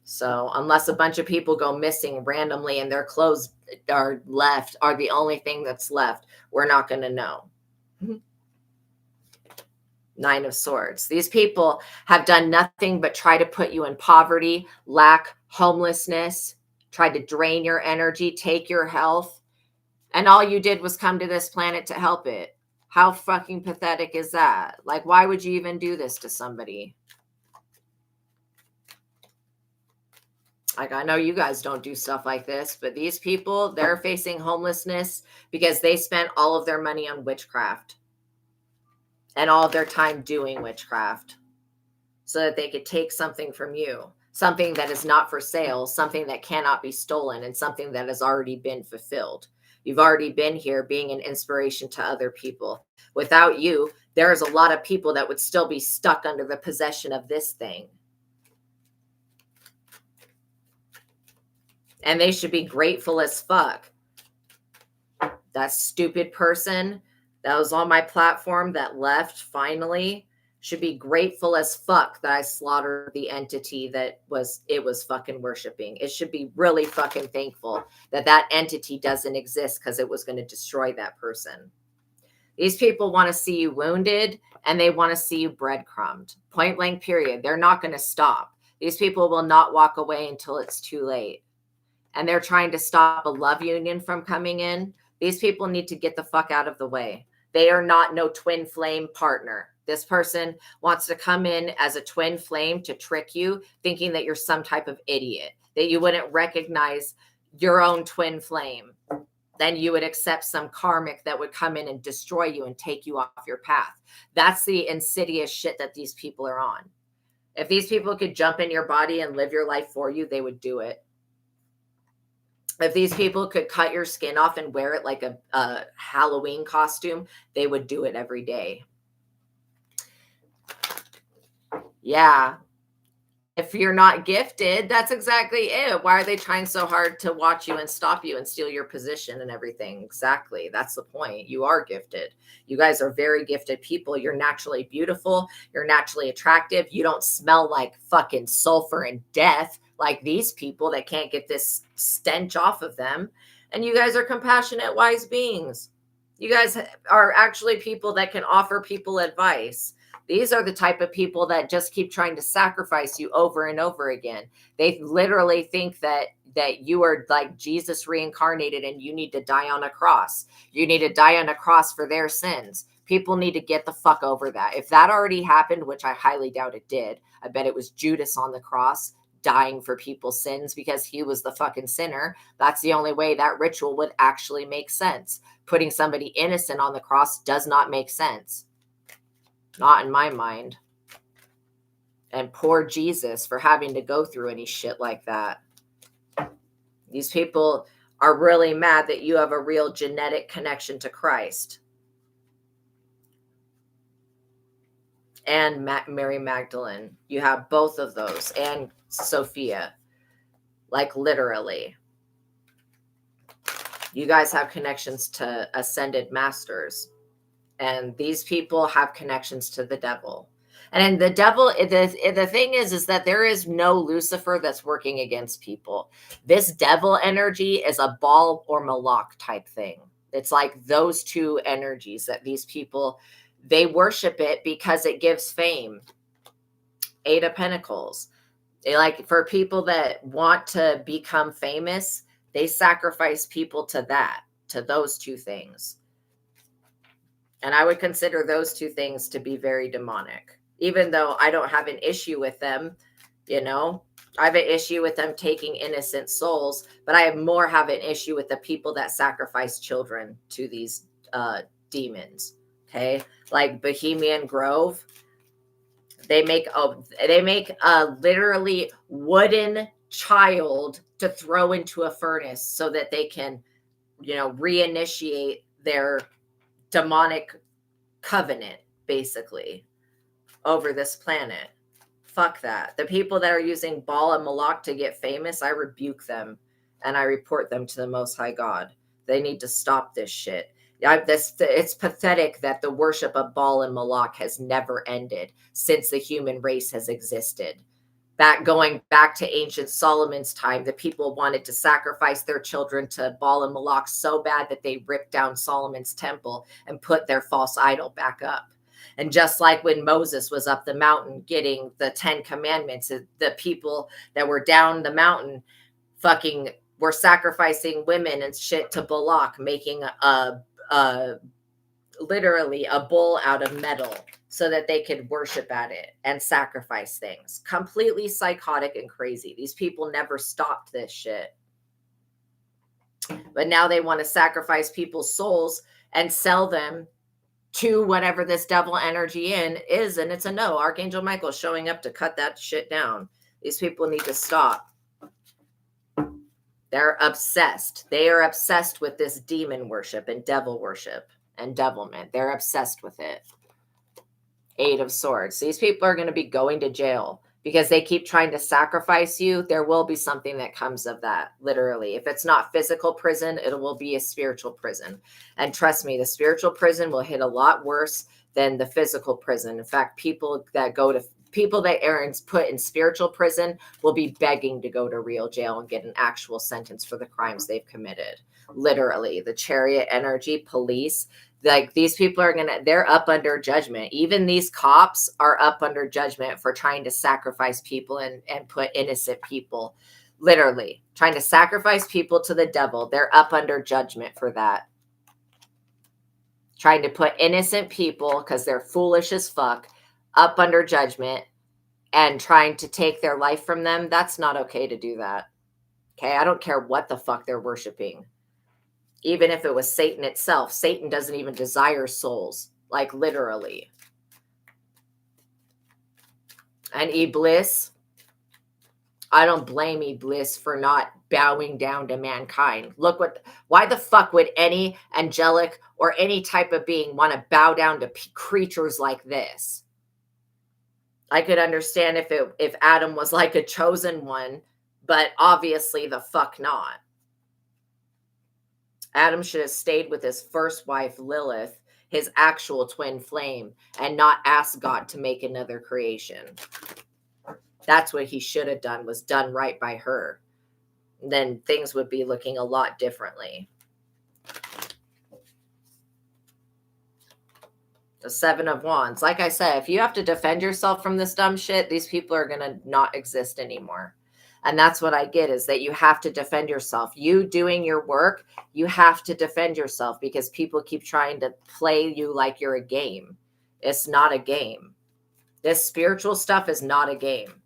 So unless a bunch of people go missing randomly and their clothes are the only thing that's left, we're not going to know. Nine of Swords. These people have done nothing but try to put you in poverty, lack, homelessness, try to drain your energy, take your health. And all you did was come to this planet to help it. How fucking pathetic is that? Like, why would you even do this to somebody? Like, I know you guys don't do stuff like this, but these people, they're facing homelessness because they spent all of their money on witchcraft and all of their time doing witchcraft so that they could take something from you, something that is not for sale, something that cannot be stolen, and something that has already been fulfilled. You've already been here being an inspiration to other people. Without you, there's a lot of people that would still be stuck under the possession of this thing. And they should be grateful as fuck. That stupid person that was on my platform that left finally should be grateful as fuck that I slaughtered the entity that it was fucking worshiping. It should be really fucking thankful that that entity doesn't exist because it was going to destroy that person. These people want to see you wounded and they want to see you breadcrumbed. Point blank period. They're not going to stop. These people will not walk away until it's too late. And they're trying to stop a love union from coming in. These people need to get the fuck out of the way. They are not no twin flame partner. This person wants to come in as a twin flame to trick you, thinking that you're some type of idiot, that you wouldn't recognize your own twin flame. Then you would accept some karmic that would come in and destroy you and take you off your path. That's the insidious shit that these people are on. If these people could jump in your body and live your life for you, they would do it. If these people could cut your skin off and wear it like a Halloween costume, they would do it every day. Yeah. If you're not gifted, that's exactly it. Why are they trying so hard to watch you and stop you and steal your position and everything? Exactly. That's the point. You are gifted. You guys are very gifted people. You're naturally beautiful. You're naturally attractive. You don't smell like fucking sulfur and death like these people that can't get this stench off of them. And you guys are compassionate, wise beings. You guys are actually people that can offer people advice. These are the type of people that just keep trying to sacrifice you over and over again. They literally think that you are like Jesus reincarnated and you need to die on a cross. You need to die on a cross for their sins. People need to get the fuck over that. If that already happened, which I highly doubt it did, I bet it was Judas on the cross dying for people's sins because he was the fucking sinner. That's the only way that ritual would actually make sense. Putting somebody innocent on the cross does not make sense. Not in my mind. And poor Jesus for having to go through any shit like that. These people are really mad that you have a real genetic connection to Christ. And Mary Magdalene. You have both of those. And Sophia. Like literally. You guys have connections to ascended masters. And these people have connections to the devil. And the devil, the thing is that there is no Lucifer that's working against people. This devil energy is a Baal or Moloch type thing. It's like those two energies that these people, they worship it because it gives fame. Eight of Pentacles. Like for people that want to become famous, they sacrifice people to that, to those two things. And I would consider those two things to be very demonic, even though I don't have an issue with them. You know, I have an issue with them taking innocent souls, but I have an issue with the people that sacrifice children to these demons. Okay, like Bohemian Grove, they make a literally wooden child to throw into a furnace so that they can, reinitiate their demonic covenant, basically, over this planet. Fuck that. The people that are using Baal and Moloch to get famous, I rebuke them and I report them to the Most High God. They need to stop this shit. It's pathetic that the worship of Baal and Moloch has never ended since the human race has existed. Going back to ancient Solomon's time, the people wanted to sacrifice their children to Baal and Moloch so bad that they ripped down Solomon's temple and put their false idol back up. And just like when Moses was up the mountain getting the 10 commandments, the people that were down the mountain fucking were sacrificing women and shit to Balak, making literally a bull out of metal so that they could worship at it and sacrifice things. Completely psychotic and crazy. These people never stopped this shit. But now they want to sacrifice people's souls and sell them to whatever this devil energy is, and it's a no. Archangel Michael showing up to cut that shit down. These people need to stop. They're obsessed. They are obsessed with this demon worship and devil worship and devilment. They're obsessed with it. Eight of Swords. These people are going to be going to jail because they keep trying to sacrifice you. There will be something that comes of that, literally. If it's not physical prison, it will be a spiritual prison. And trust me, the spiritual prison will hit a lot worse than the physical prison. In fact, people that Aaron's put in spiritual prison will be begging to go to real jail and get an actual sentence for the crimes they've committed. Literally, the Chariot energy, police, like these people they're up under judgment. Even these cops are up under judgment for trying to sacrifice people and put innocent people, literally trying to sacrifice people to the devil. They're up under judgment for that. Trying to put innocent people, because they're foolish as fuck, up under judgment and trying to take their life from them. That's not okay to do that. Okay. I don't care what the fuck they're worshiping. Even if it was Satan itself, Satan doesn't even desire souls, like literally. And Iblis, I don't blame Iblis for not bowing down to mankind. Why the fuck would any angelic or any type of being want to bow down to creatures like this? I could understand if Adam was like a chosen one, but obviously the fuck not. Adam should have stayed with his first wife, Lilith, his actual twin flame, and not ask God to make another creation. That's what he should have done, was done right by her. Then things would be looking a lot differently. The Seven of Wands. Like I said, if you have to defend yourself from this dumb shit, these people are going to not exist anymore. And that's what I get, is that you have to defend yourself. You doing your work, you have to defend yourself, because people keep trying to play you like you're a game. It's not a game. This spiritual stuff is not a game.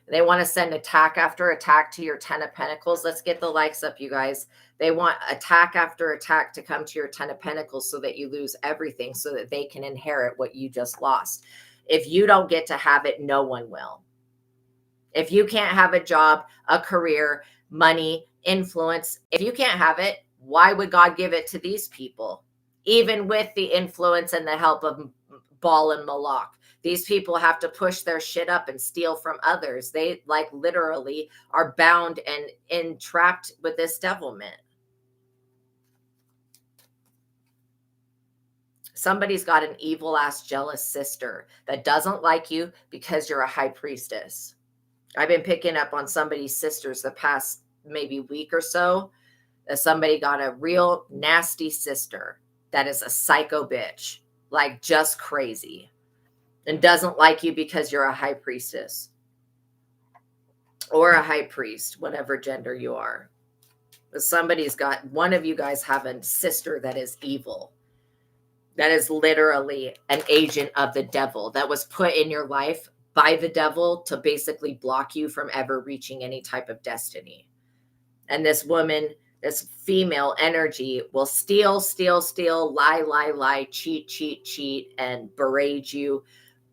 They want to send attack after attack to your 10 of Pentacles. Let's get the likes up, you guys. They want attack after attack to come to your 10 of Pentacles so that you lose everything, so that they can inherit what you just lost. If you don't get to have it, no one will. If you can't have a job, a career, money, influence, if you can't have it, why would God give it to these people? Even with the influence and the help of Baal and Moloch, these people have to push their shit up and steal from others. They like literally are bound and entrapped with this devilment. Somebody's got an evil ass jealous sister that doesn't like you because you're a high priestess. I've been picking up on somebody's sisters the past maybe week or so. Somebody got a real nasty sister that is a psycho bitch, like just crazy, and doesn't like you because you're a high priestess or a high priest, whatever gender you are. Somebody's got, one of you guys have a sister that is evil, that is literally an agent of the devil, that was put in your life by the devil to basically block you from ever reaching any type of destiny. And this woman, this female energy will steal, lie, cheat, and berate you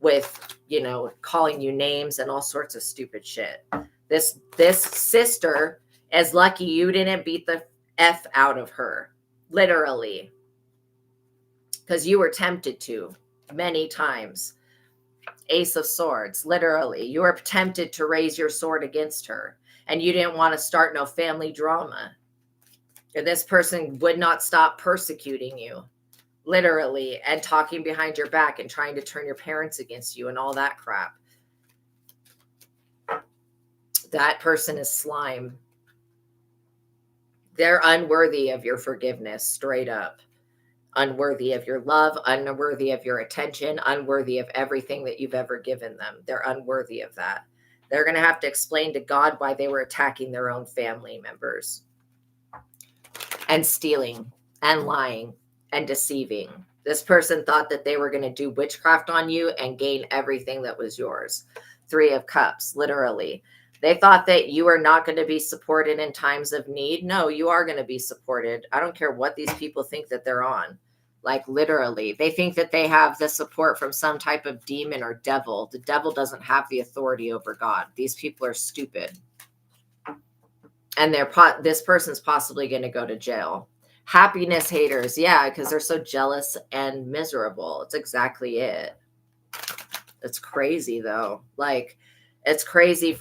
with, calling you names and all sorts of stupid shit. This sister is lucky you didn't beat the F out of her, literally, because you were tempted to many times. Ace of Swords, literally. You were tempted to raise your sword against her, and you didn't want to start no family drama. And this person would not stop persecuting you, literally, and talking behind your back and trying to turn your parents against you and all that crap. That person is slime. They're unworthy of your forgiveness, straight up. Unworthy of your love, unworthy of your attention, unworthy of everything that you've ever given them. They're unworthy of that. They're going to have to explain to God why they were attacking their own family members and stealing and lying and deceiving. This person thought that they were going to do witchcraft on you and gain everything that was yours. 3 of Cups, literally. They thought that you are not going to be supported in times of need. No, you are going to be supported. I don't care what these people think that they're on. Like, literally, they think that they have the support from some type of demon or devil. The devil doesn't have the authority over God. These people are stupid. And this person's possibly going to go to jail. Happiness haters. Yeah, because they're so jealous and miserable. It's exactly it. It's crazy, though. Like, it's crazy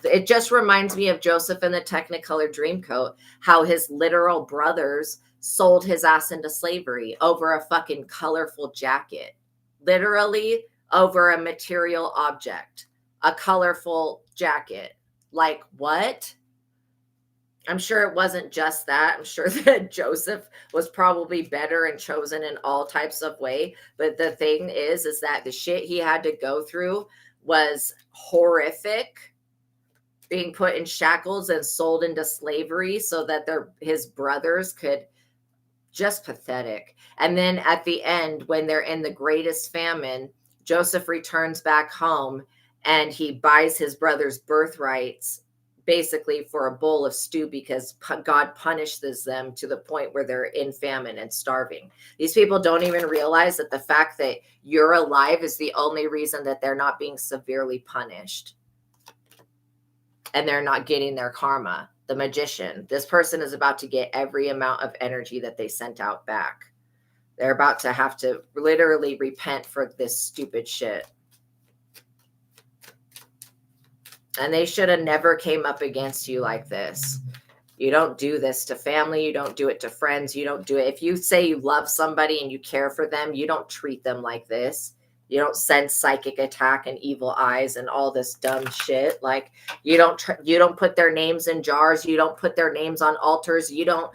it just reminds me of Joseph in the Technicolor Dreamcoat, how his literal brothers sold his ass into slavery over a fucking colorful jacket. Literally over a material object. A colorful jacket. Like, what? I'm sure it wasn't just that. I'm sure that Joseph was probably better and chosen in all types of way. But the thing is that the shit he had to go through was horrific. Being put in shackles and sold into slavery so that his brothers could, just pathetic. And then at the end, when they're in the greatest famine, Joseph returns back home and he buys his brother's birthrights basically for a bowl of stew because God punishes them to the point where they're in famine and starving. These people don't even realize that the fact that you're alive is the only reason that they're not being severely punished. And they're not getting their karma. The magician. This person is about to get every amount of energy that they sent out back. They're about to have to literally repent for this stupid shit. And they should have never came up against you like this. You don't do this to family. You don't do it to friends. You don't do it. If you say you love somebody and you care for them, you don't treat them like this. You don't send psychic attack and evil eyes and all this dumb shit. Like, you don't put their names in jars. You don't put their names on altars. You don't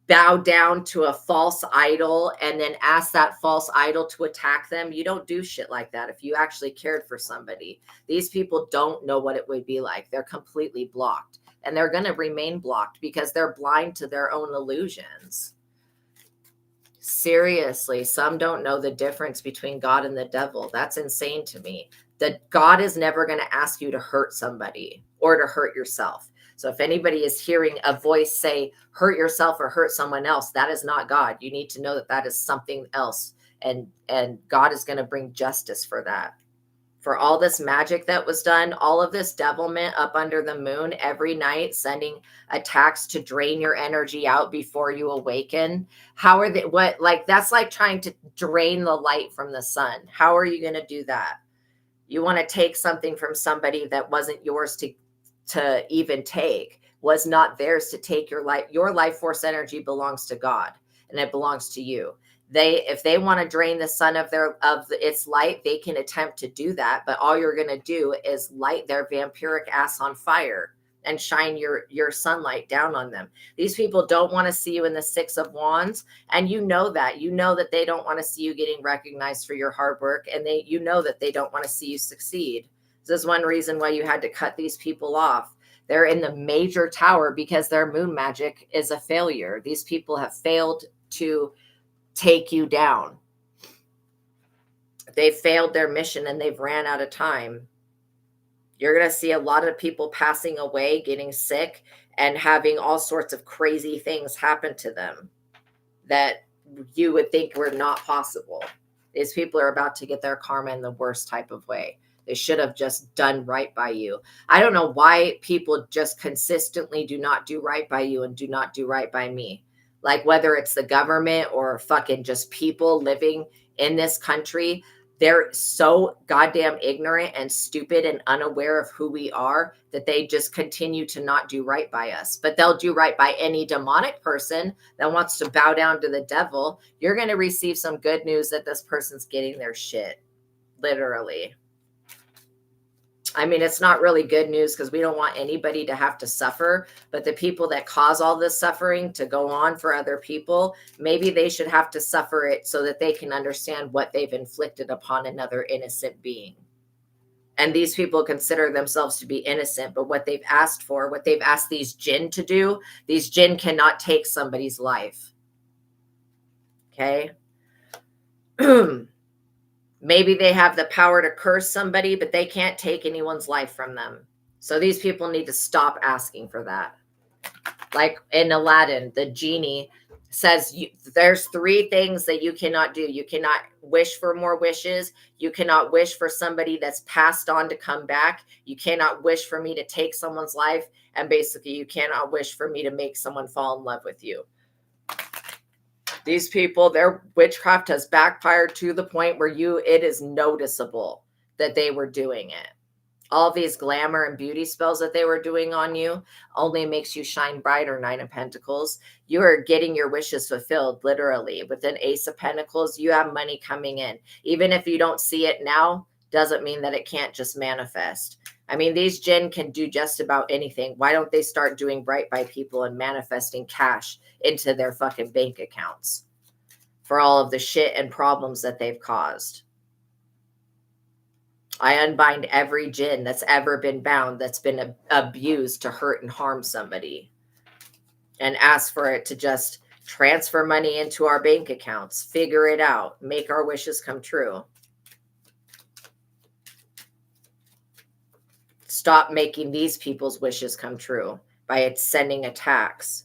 bow down to a false idol and then ask that false idol to attack them. You don't do shit like that if you actually cared for somebody. These people don't know what it would be like. They're completely blocked, and they're going to remain blocked because they're blind to their own illusions. Seriously, some don't know the difference between God and the devil. That's insane to me. That God is never going to ask you to hurt somebody or to hurt yourself. So if anybody is hearing a voice say, hurt yourself or hurt someone else, that is not God. You need to know that that is something else. And God is going to bring justice for that. For all this magic that was done, all of this devilment up under the moon every night, sending attacks to drain your energy out before you awaken. How are they, that's like trying to drain the light from the sun. How are you going to do that? You want to take something from somebody that wasn't yours to even take, was not theirs to take. Your life force energy belongs to God, and it belongs to you. If they want to drain the sun of its light, they can attempt to do that. But all you're going to do is light their vampiric ass on fire and shine your sunlight down on them. These people don't want to see you in the 6 of Wands. And you know that they don't want to see you getting recognized for your hard work. And you know that they don't want to see you succeed. This is one reason why you had to cut these people off. They're in the major tower because their moon magic is a failure. These people have failed to take you down. They failed their mission and they've ran out of time. You're going to see a lot of people passing away, getting sick, and having all sorts of crazy things happen to them that you would think were not possible. These people are about to get their karma in the worst type of way. They should have just done right by you. I don't know why people just consistently do not do right by you and do not do right by me. Like whether it's the government or fucking just people living in this country, they're so goddamn ignorant and stupid and unaware of who we are that they just continue to not do right by us. But they'll do right by any demonic person that wants to bow down to the devil. You're going to receive some good news that this person's getting their shit. Literally. I mean, it's not really good news because we don't want anybody to have to suffer, but the people that cause all this suffering to go on for other people, maybe they should have to suffer it so that they can understand what they've inflicted upon another innocent being. And these people consider themselves to be innocent, but what they've asked for, what they've asked these jinn to do, these jinn cannot take somebody's life. Okay? Maybe they have the power to curse somebody, but they can't take anyone's life from them. So these people need to stop asking for that. Like in Aladdin, the genie says there's 3 things that you cannot do. You cannot wish for more wishes. You cannot wish for somebody that's passed on to come back. You cannot wish for me to take someone's life. And basically, you cannot wish for me to make someone fall in love with you. These people, their witchcraft has backfired to the point where it is noticeable that they were doing it. All these glamour and beauty spells that they were doing on you only makes you shine brighter, Nine of Pentacles. You are getting your wishes fulfilled, literally. With an Ace of Pentacles, you have money coming in. Even if you don't see it now, doesn't mean that it can't just manifest. I mean, these jinn can do just about anything. Why don't they start doing right by people and manifesting cash into their fucking bank accounts for all of the shit and problems that they've caused? I unbind every jinn that's ever been bound, that's been abused to hurt and harm somebody, and ask for it to just transfer money into our bank accounts, figure it out, make our wishes come true. Stop making these people's wishes come true by sending attacks.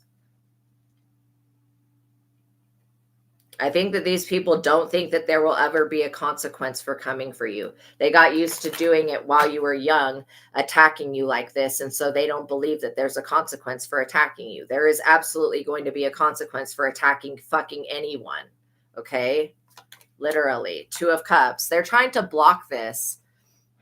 I think that these people don't think that there will ever be a consequence for coming for you. They got used to doing it while you were young, attacking you like this. And so they don't believe that there's a consequence for attacking you. There is absolutely going to be a consequence for attacking fucking anyone. Okay? Literally. 2 of Cups. They're trying to block this.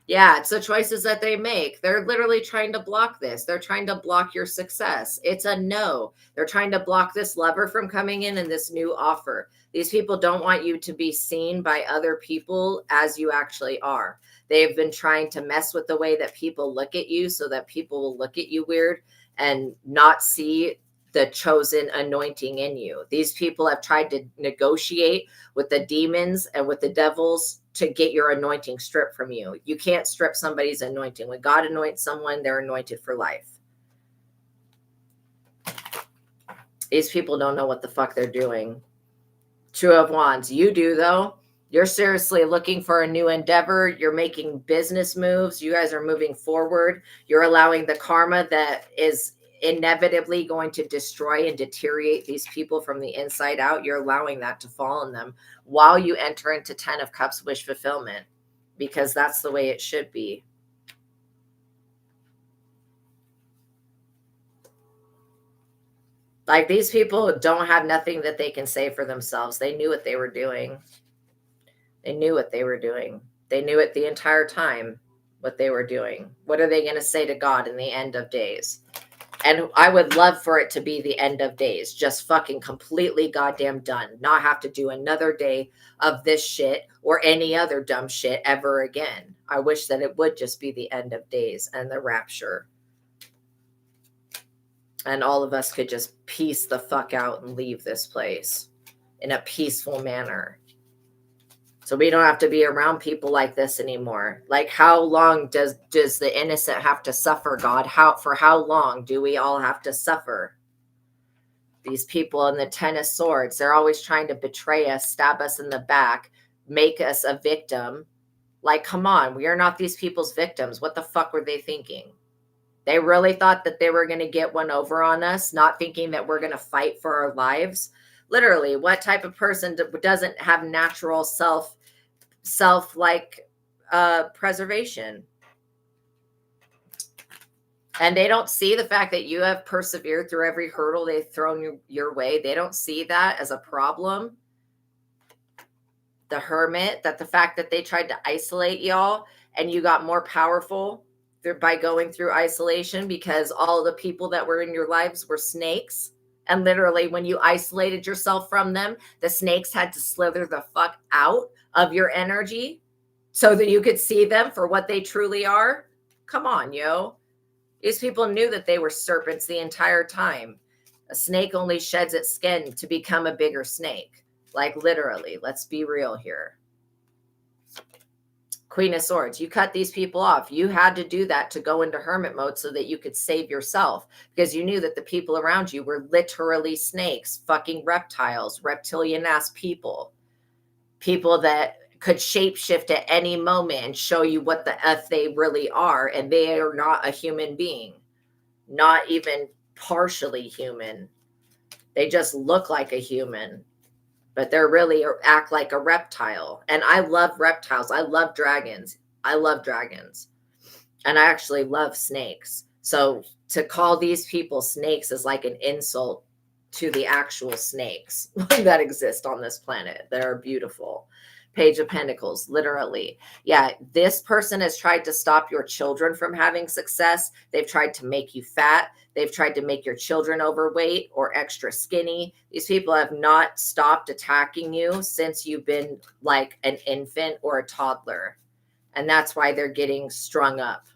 Yeah, it's the choices that they make. They're literally trying to block this. They're trying to block your success. It's a no. They're trying to block this lover from coming in and this new offer. These people don't want you to be seen by other people as you actually are. They've been trying to mess with the way that people look at you so that people will look at you weird and not see the chosen anointing in you. These people have tried to negotiate with the demons and with the devils to get your anointing stripped from you. You can't strip somebody's anointing. When God anoints someone, they're anointed for life. These people don't know what the fuck they're doing. 2 of Wands. You do, though. You're seriously looking for a new endeavor. You're making business moves. You guys are moving forward. You're allowing the karma that is inevitably going to destroy and deteriorate these people from the inside out. You're allowing that to fall on them while you enter into 10 of Cups wish fulfillment, because that's the way it should be. Like, these people don't have nothing that they can say for themselves. They knew what they were doing. They knew what they were doing. They knew it the entire time, what they were doing. What are they going to say to God in the end of days? And I would love for it to be the end of days. Just fucking completely goddamn done. Not have to do another day of this shit or any other dumb shit ever again. I wish that it would just be the end of days and the rapture. And all of us could just peace the fuck out and leave this place in a peaceful manner. So we don't have to be around people like this anymore. Like, how long does the innocent have to suffer, God? For how long do we all have to suffer? These people in the 10 of Swords, they're always trying to betray us, stab us in the back, make us a victim. Like, come on, we are not these people's victims. What the fuck were they thinking? They really thought that they were going to get one over on us, not thinking that we're going to fight for our lives. Literally, what type of person doesn't have natural self preservation? And they don't see the fact that you have persevered through every hurdle they've thrown your way. They don't see that as a problem. The Hermit, that the fact that they tried to isolate y'all and you got more powerful by going through isolation, because all the people that were in your lives were snakes. And literally, when you isolated yourself from them, the snakes had to slither the fuck out of your energy so that you could see them for what they truly are. Come on, yo. These people knew that they were serpents the entire time. A snake only sheds its skin to become a bigger snake. Like, literally, let's be real here. Queen of Swords, you cut these people off. You had to do that to go into hermit mode so that you could save yourself, because you knew that the people around you were literally snakes, fucking reptiles, reptilian-ass people. People that could shapeshift at any moment and show you what the F they really are, and they are not a human being. Not even partially human. They just look like a human, but they're really act like a reptile. And I love reptiles. I love dragons. I love dragons. And I actually love snakes. So to call these people snakes is like an insult to the actual snakes that exist on this planet that are beautiful. Page of Pentacles, literally. Yeah, this person has tried to stop your children from having success. They've tried to make you fat. They've tried to make your children overweight or extra skinny. These people have not stopped attacking you since you've been like an infant or a toddler. And that's why they're getting strung up.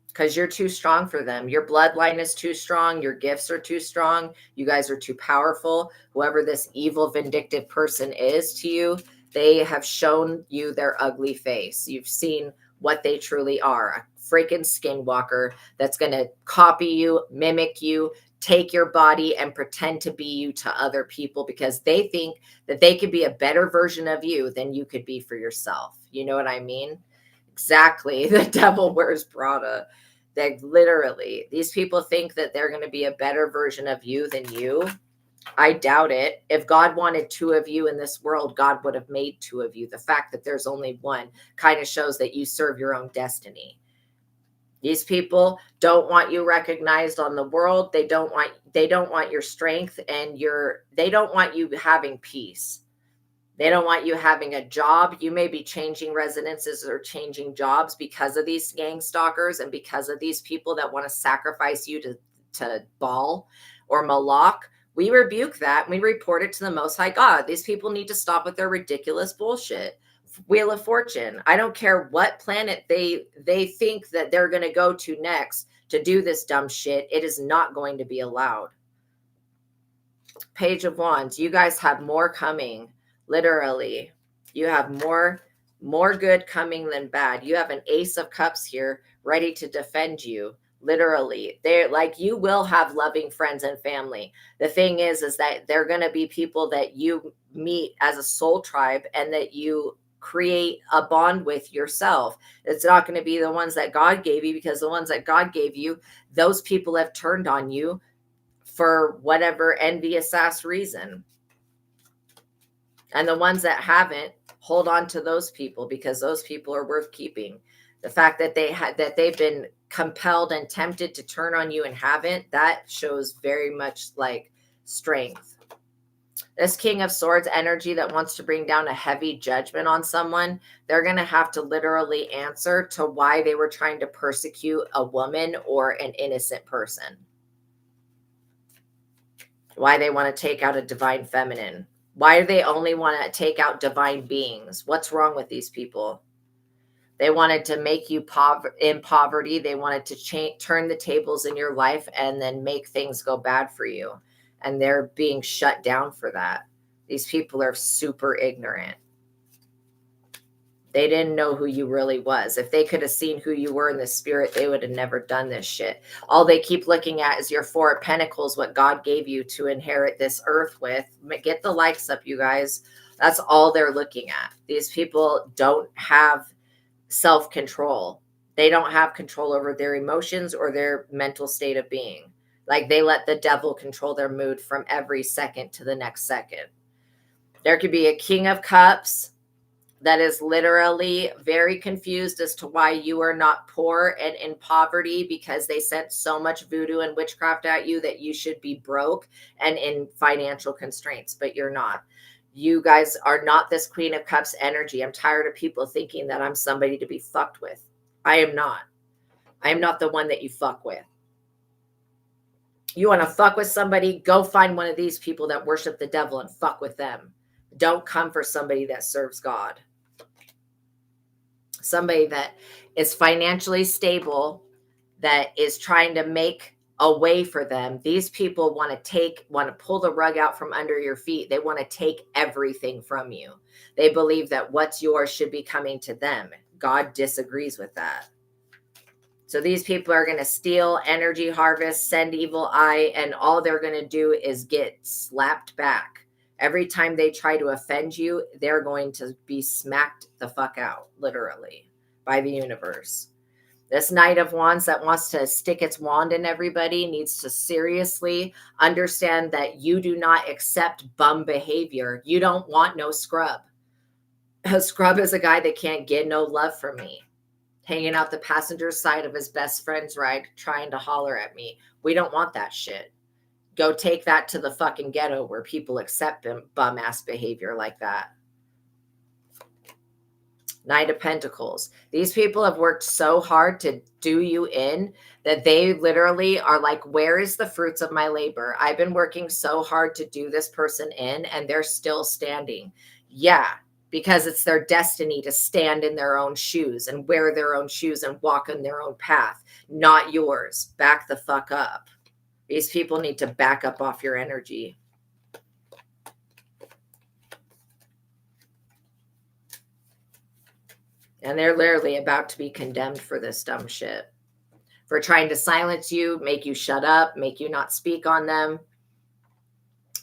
Because you're too strong for them. Your bloodline is too strong. Your gifts are too strong. You guys are too powerful. Whoever this evil, vindictive person is to you, they have shown you their ugly face. You've seen what they truly are. A freaking skinwalker that's going to copy you, mimic you, take your body and pretend to be you to other people, because they think that they could be a better version of you than you could be for yourself. You know what I mean? Exactly. The devil wears Prada. That literally, these people think that they're going to be a better version of you than you. I doubt it. If God wanted two of you in this world, God would have made two of you. The fact that there's only one kind of shows that you serve your own destiny. These people don't want you recognized on the world. They don't want your strength and they don't want you having peace. They don't want you having a job. You may be changing residences or changing jobs because of these gang stalkers and because of these people that want to sacrifice you to Baal or Moloch. We rebuke that. We report it to the Most High God. These people need to stop with their ridiculous bullshit. Wheel of Fortune. I don't care what planet they think that they're going to go to next to do this dumb shit. It is not going to be allowed. Page of Wands. You guys have more coming. Literally, you have more good coming than bad. You have an Ace of Cups here ready to defend you. Literally, they're like, you will have loving friends and family. The thing is that they're going to be people that you meet as a soul tribe and that you create a bond with yourself. It's not going to be the ones that God gave you, because the ones that God gave you, those people have turned on you for whatever envious ass reason. And the ones that haven't, hold on to those people, because those people are worth keeping. The fact that they've been compelled and tempted to turn on you and haven't, that shows very much like strength. This King of Swords energy that wants to bring down a heavy judgment on someone, they're going to have to literally answer to why they were trying to persecute a woman or an innocent person. Why they want to take out a divine feminine. Why do they only want to take out divine beings? What's wrong with these people? They wanted to make you in poverty. They wanted to turn the tables in your life and then make things go bad for you. And they're being shut down for that. These people are super ignorant. They didn't know who you really was. If they could have seen who you were in the spirit, they would have never done this shit. All they keep looking at is your 4 of Pentacles, what God gave you to inherit this earth with. Get the likes up, you guys. That's all they're looking at. These people don't have self-control. They don't have control over their emotions or their mental state of being. Like they let the devil control their mood from every second to the next second. There could be a King of Cups that is literally very confused as to why you are not poor and in poverty, because they sent so much voodoo and witchcraft at you that you should be broke and in financial constraints, but you're not. You guys are not this Queen of Cups energy. I'm tired of people thinking that I'm somebody to be fucked with. I am not. I am not the one that you fuck with. You want to fuck with somebody, go find one of these people that worship the devil and fuck with them. Don't come for somebody that serves God. Somebody that is financially stable, that is trying to make a way for them. These people want to pull the rug out from under your feet. They want to take everything from you. They believe that what's yours should be coming to them. God disagrees with that. So these people are going to steal, energy harvest, send evil eye, and all they're going to do is get slapped back. Every time they try to offend you, they're going to be smacked the fuck out, literally, by the universe. This Knight of Wands that wants to stick its wand in everybody needs to seriously understand that you do not accept bum behavior. You don't want no scrub. A scrub is a guy that can't get no love from me, hanging out the passenger side of his best friend's ride, trying to holler at me. We don't want that shit. Go take that to the fucking ghetto where people accept bum ass behavior like that. Knight of Pentacles. These people have worked so hard to do you in that they literally are like, where is the fruits of my labor? I've been working so hard to do this person in, and they're still standing. Yeah, because it's their destiny to stand in their own shoes and wear their own shoes and walk in their own path, not yours. Back the fuck up. These people need to back up off your energy. And they're literally about to be condemned for this dumb shit. For trying to silence you, make you shut up, make you not speak on them,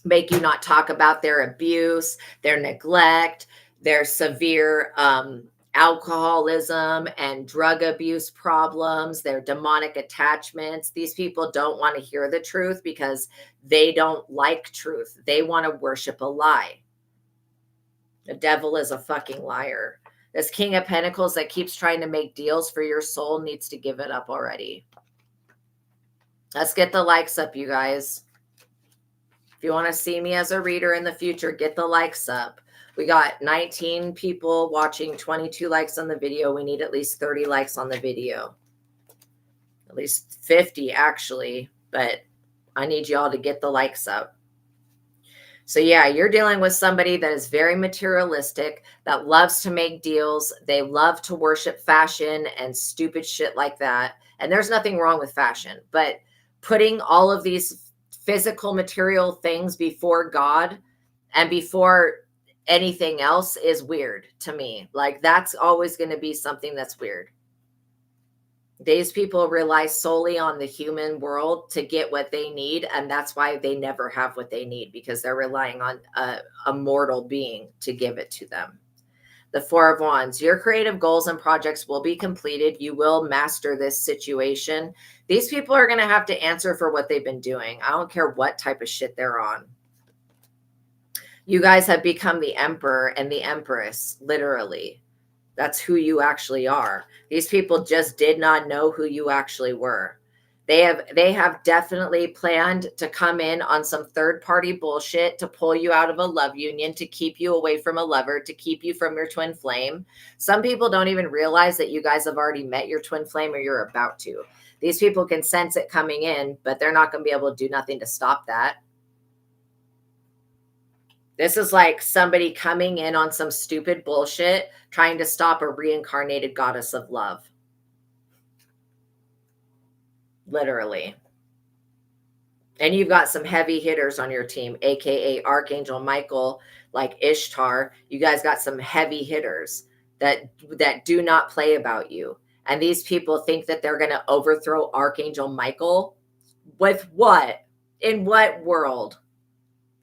make you not talk about their abuse, their neglect, their severe alcoholism and drug abuse problems, their demonic attachments. These people don't want to hear the truth because they don't like truth. They want to worship a lie. The devil is a fucking liar. This King of Pentacles that keeps trying to make deals for your soul needs to give it up already. Let's get the likes up, you guys. If you want to see me as a reader in the future, get the likes up. We got 19 people watching, 22 likes on the video. We need at least 30 likes on the video. At least 50, actually. But I need y'all to get the likes up. So yeah, you're dealing with somebody that is very materialistic, that loves to make deals. They love to worship fashion and stupid shit like that. And there's nothing wrong with fashion, but putting all of these physical material things before God and before anything else is weird to me. Like that's always going to be something that's weird. These people rely solely on the human world to get what they need. And that's why they never have what they need, because they're relying on a mortal being to give it to them. The Four of Wands, your creative goals and projects will be completed. You will master this situation. These people are going to have to answer for what they've been doing. I don't care what type of shit they're on. You guys have become the emperor and the empress, literally. That's who you actually are. These people just did not know who you actually were. They have definitely planned to come in on some third-party bullshit to pull you out of a love union, to keep you away from a lover, to keep you from your twin flame. Some people don't even realize that you guys have already met your twin flame, or you're about to. These people can sense it coming in, but they're not going to be able to do nothing to stop that. This is like somebody coming in on some stupid bullshit, trying to stop a reincarnated goddess of love. Literally. And you've got some heavy hitters on your team, aka Archangel Michael, like Ishtar. You guys got some heavy hitters. that do not play about you. And these people think that they're going to overthrow Archangel Michael. With what? In what world?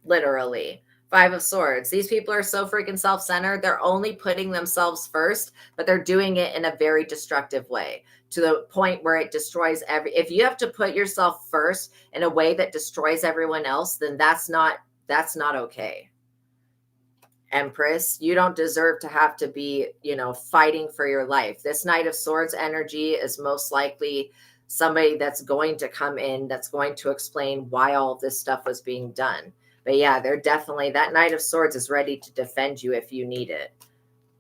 Literally. Five of Swords. These people are so freaking self-centered. They're only putting themselves first, but they're doing it in a very destructive way, to the point where it destroys if you have to put yourself first in a way that destroys everyone else, then that's not okay. Empress, you don't deserve to have to be, fighting for your life. This Knight of Swords energy is most likely somebody that's going to come in, that's going to explain why all of this stuff was being done. But yeah, they're definitely, that Knight of Swords is ready to defend you if you need it.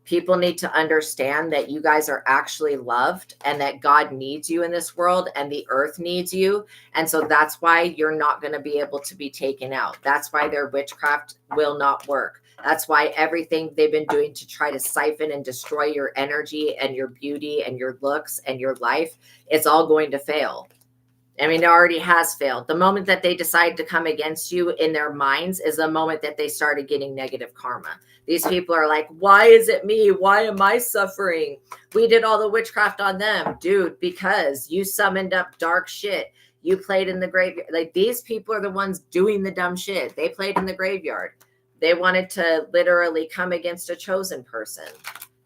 People need to understand that you guys are actually loved and that God needs you in this world and the earth needs you. And so that's why you're not going to be able to be taken out. That's why their witchcraft will not work. That's why everything they've been doing to try to siphon and destroy your energy and your beauty and your looks and your life, it's all going to fail. I mean, it already has failed. The moment that they decide to come against you in their minds is the moment that they started getting negative karma. These people are like, why is it me? Why am I suffering? We did all the witchcraft on them. Dude, because you summoned up dark shit. You played in the graveyard. Like, these people are the ones doing the dumb shit. They played in the graveyard. They wanted to literally come against a chosen person.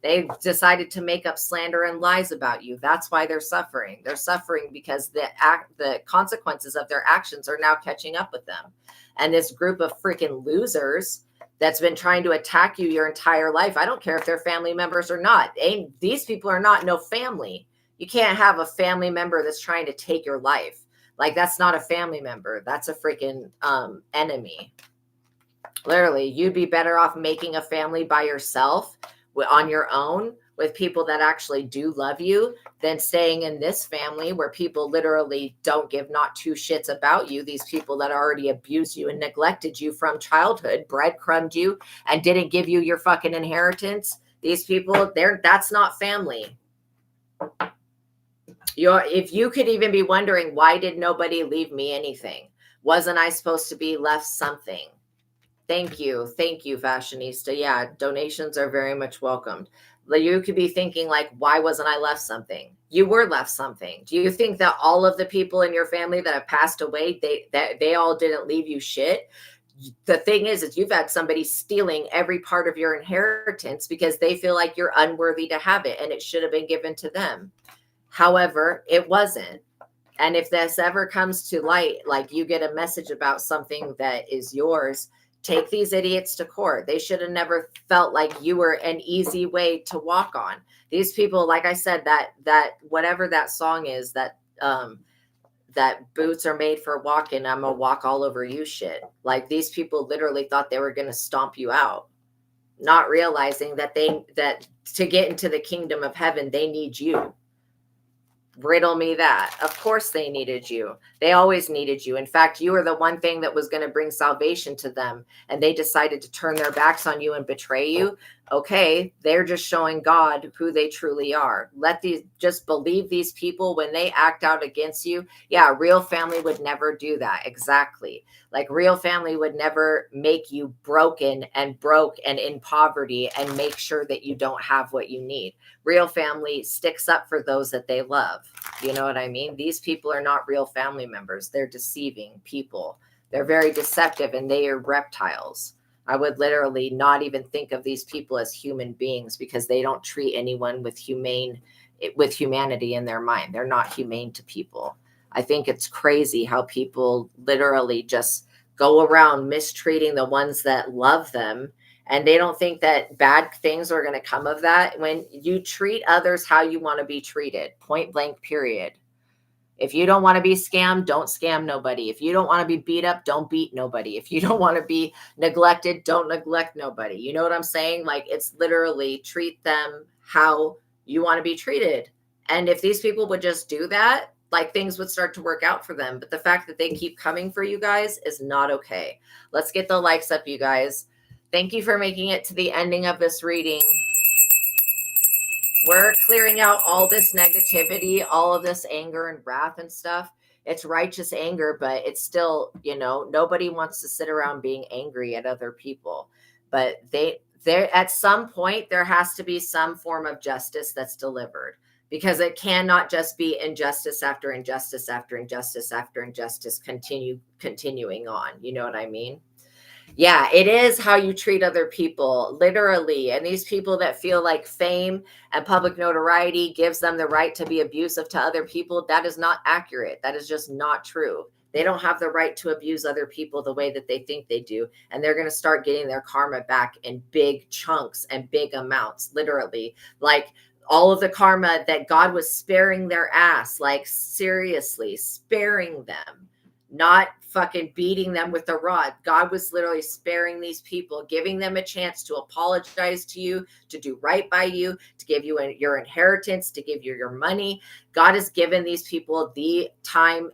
They decided to make up slander and lies about you. That's why they're suffering. They're suffering because the consequences of their actions are now catching up with them. And this group of freaking losers that's been trying to attack you your entire life, I don't care if they're family members or not. These people are not no family. You can't have a family member that's trying to take your life. Like, that's not a family member. That's a freaking enemy. Literally, you'd be better off making a family by yourself, on your own, with people that actually do love you, than staying in this family where people literally don't give not two shits about you. These people that already abused you and neglected you from childhood, breadcrumbed you, and didn't give you your fucking inheritance. These people, that's not family. If you could even be wondering, why did nobody leave me anything? Wasn't I supposed to be left something? Thank you, fashionista. Yeah, donations are very much welcomed. You could be thinking, like, why wasn't I left something? You were left something. Do you think that all of the people in your family that have passed away, they all didn't leave you shit? The thing is you've had somebody stealing every part of your inheritance because they feel like you're unworthy to have it and it should have been given to them. However, it wasn't. And if this ever comes to light, like you get a message about something that is yours, take these idiots to court. They should have never felt like you were an easy way to walk on. These people, like I said, that whatever that song is, that boots are made for walking, I'm gonna walk all over you shit. Like, these people literally thought they were gonna stomp you out, not realizing that to get into the kingdom of heaven, they need you. Riddle me that. Of course they needed you. They always needed you. In fact, you were the one thing that was going to bring salvation to them, and they decided to turn their backs on you and betray you. Okay, they're just showing God who they truly are. Just believe these people when they act out against you. Yeah, real family would never do that. Exactly. Like, real family would never make you broken and broke and in poverty and make sure that you don't have what you need. Real family sticks up for those that they love. You know what I mean? These people are not real family members. They're deceiving people. They're very deceptive, and they are reptiles. I would literally not even think of these people as human beings, because they don't treat anyone with humanity in their mind. They're not humane to people. I think it's crazy how people literally just go around mistreating the ones that love them. And they don't think that bad things are going to come of that. When you treat others how you want to be treated, point blank, period. If you don't want to be scammed, don't scam nobody. If you don't want to be beat up, don't beat nobody. If you don't want to be neglected, don't neglect nobody. You know what I'm saying? Like, it's literally treat them how you want to be treated. And if these people would just do that, like, things would start to work out for them. But the fact that they keep coming for you guys is not okay. Let's get the likes up, you guys. Thank you for making it to the ending of this reading. We're clearing out all this negativity, all of this anger and wrath and stuff. It's righteous anger, but it's still, nobody wants to sit around being angry at other people. but there at some point there has to be some form of justice that's delivered, because it cannot just be injustice after injustice after injustice after injustice continuing on. You know what I mean? Yeah, it is how you treat other people, literally. And these people that feel like fame and public notoriety gives them the right to be abusive to other people, that is not accurate. That is just not true. They don't have the right to abuse other people the way that they think they do. And they're going to start getting their karma back in big chunks and big amounts, literally. Like all of the karma that God was sparing their ass, like seriously sparing them, not fucking beating them with a rod. God was literally sparing these people, giving them a chance to apologize to you, to do right by you, to give you your inheritance, to give you your money. God has given these people the time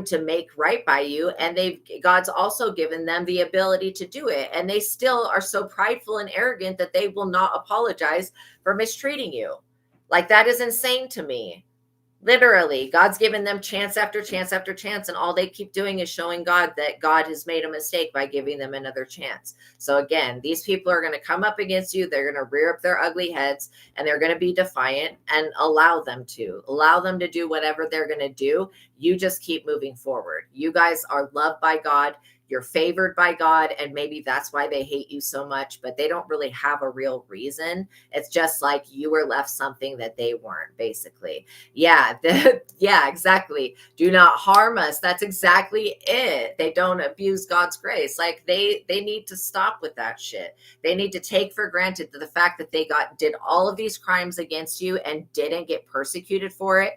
to make right by you, and God's also given them the ability to do it, and they still are so prideful and arrogant that they will not apologize for mistreating you. Like, that is insane to me. Literally, God's given them chance after chance after chance, and all they keep doing is showing God that God has made a mistake by giving them another chance. So again, these people are going to come up against you. They're going to rear up their ugly heads, and they're going to be defiant, and allow them to do whatever they're going to do. You just keep moving forward. You guys are loved by God. You're favored by God, and maybe that's why they hate you so much, but they don't really have a real reason. It's just like you were left something that they weren't, basically. Yeah, yeah, exactly. Do not harm us. That's exactly it. They don't abuse God's grace. Like, they need to stop with that shit. They need to take for granted the fact that they did all of these crimes against you and didn't get persecuted for it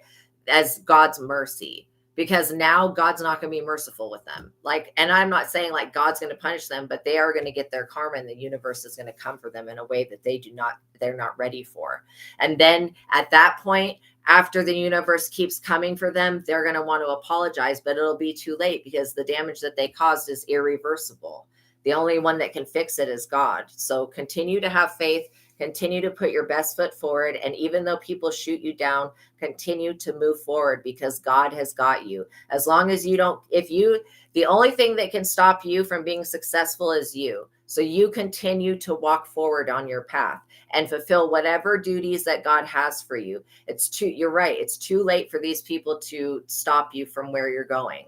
as God's mercy. Because now God's not going to be merciful with them. Like, and I'm not saying like God's going to punish them, but they are going to get their karma, and the universe is going to come for them in a way that they're not ready for. And then at that point, after the universe keeps coming for them, they're going to want to apologize, but it'll be too late, because the damage that they caused is irreversible. The only one that can fix it is God. So continue to have faith. Continue to put your best foot forward. And even though people shoot you down, continue to move forward, because God has got you. As long as the only thing that can stop you from being successful is you. So you continue to walk forward on your path and fulfill whatever duties that God has for you. You're right. It's too late for these people to stop you from where you're going.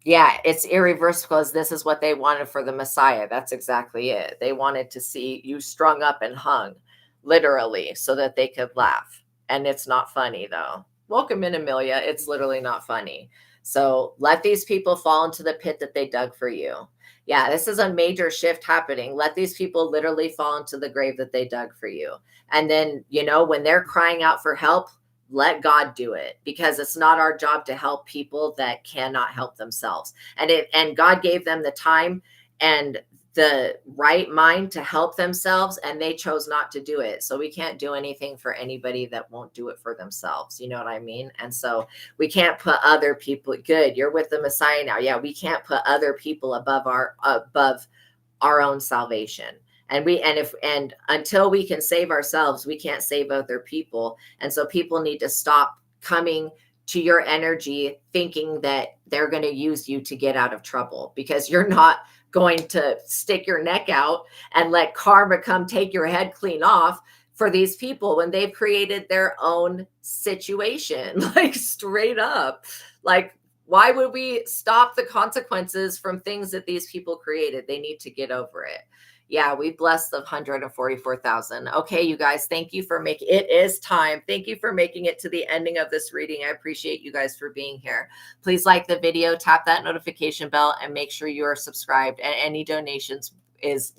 Yeah, it's irreversible, because this is what they wanted for the Messiah. That's exactly it. They wanted to see you strung up and hung, literally, so that they could laugh. And it's not funny, though. Welcome in, Amelia. It's literally not funny. So let these people fall into the pit that they dug for you. Yeah, this is a major shift happening. Let these people literally fall into the grave that they dug for you. And then, when they're crying out for help, let God do it, because it's not our job to help people that cannot help themselves. And God gave them the time and the right mind to help themselves, and they chose not to do it. So we can't do anything for anybody that won't do it for themselves. You know what I mean? And so we can't put other people, good, you're with the Messiah now. Yeah, we can't put other people above our own salvation. And until we can save ourselves, we can't save other people. And so people need to stop coming to your energy thinking that they're going to use you to get out of trouble, because you're not going to stick your neck out and let karma come take your head clean off for these people when they've created their own situation. Like, straight up. Like, why would we stop the consequences from things that these people created? They need to get over it. Yeah, we blessed the 144,000. Okay, you guys, thank you for making it is time. Thank you for making it to the ending of this reading. I appreciate you guys for being here. Please like the video, tap that notification bell, and make sure you are subscribed. And any donations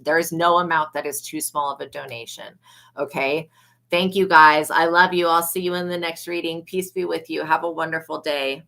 there is no amount that is too small of a donation. Okay. Thank you guys. I love you. I'll see you in the next reading. Peace be with you. Have a wonderful day.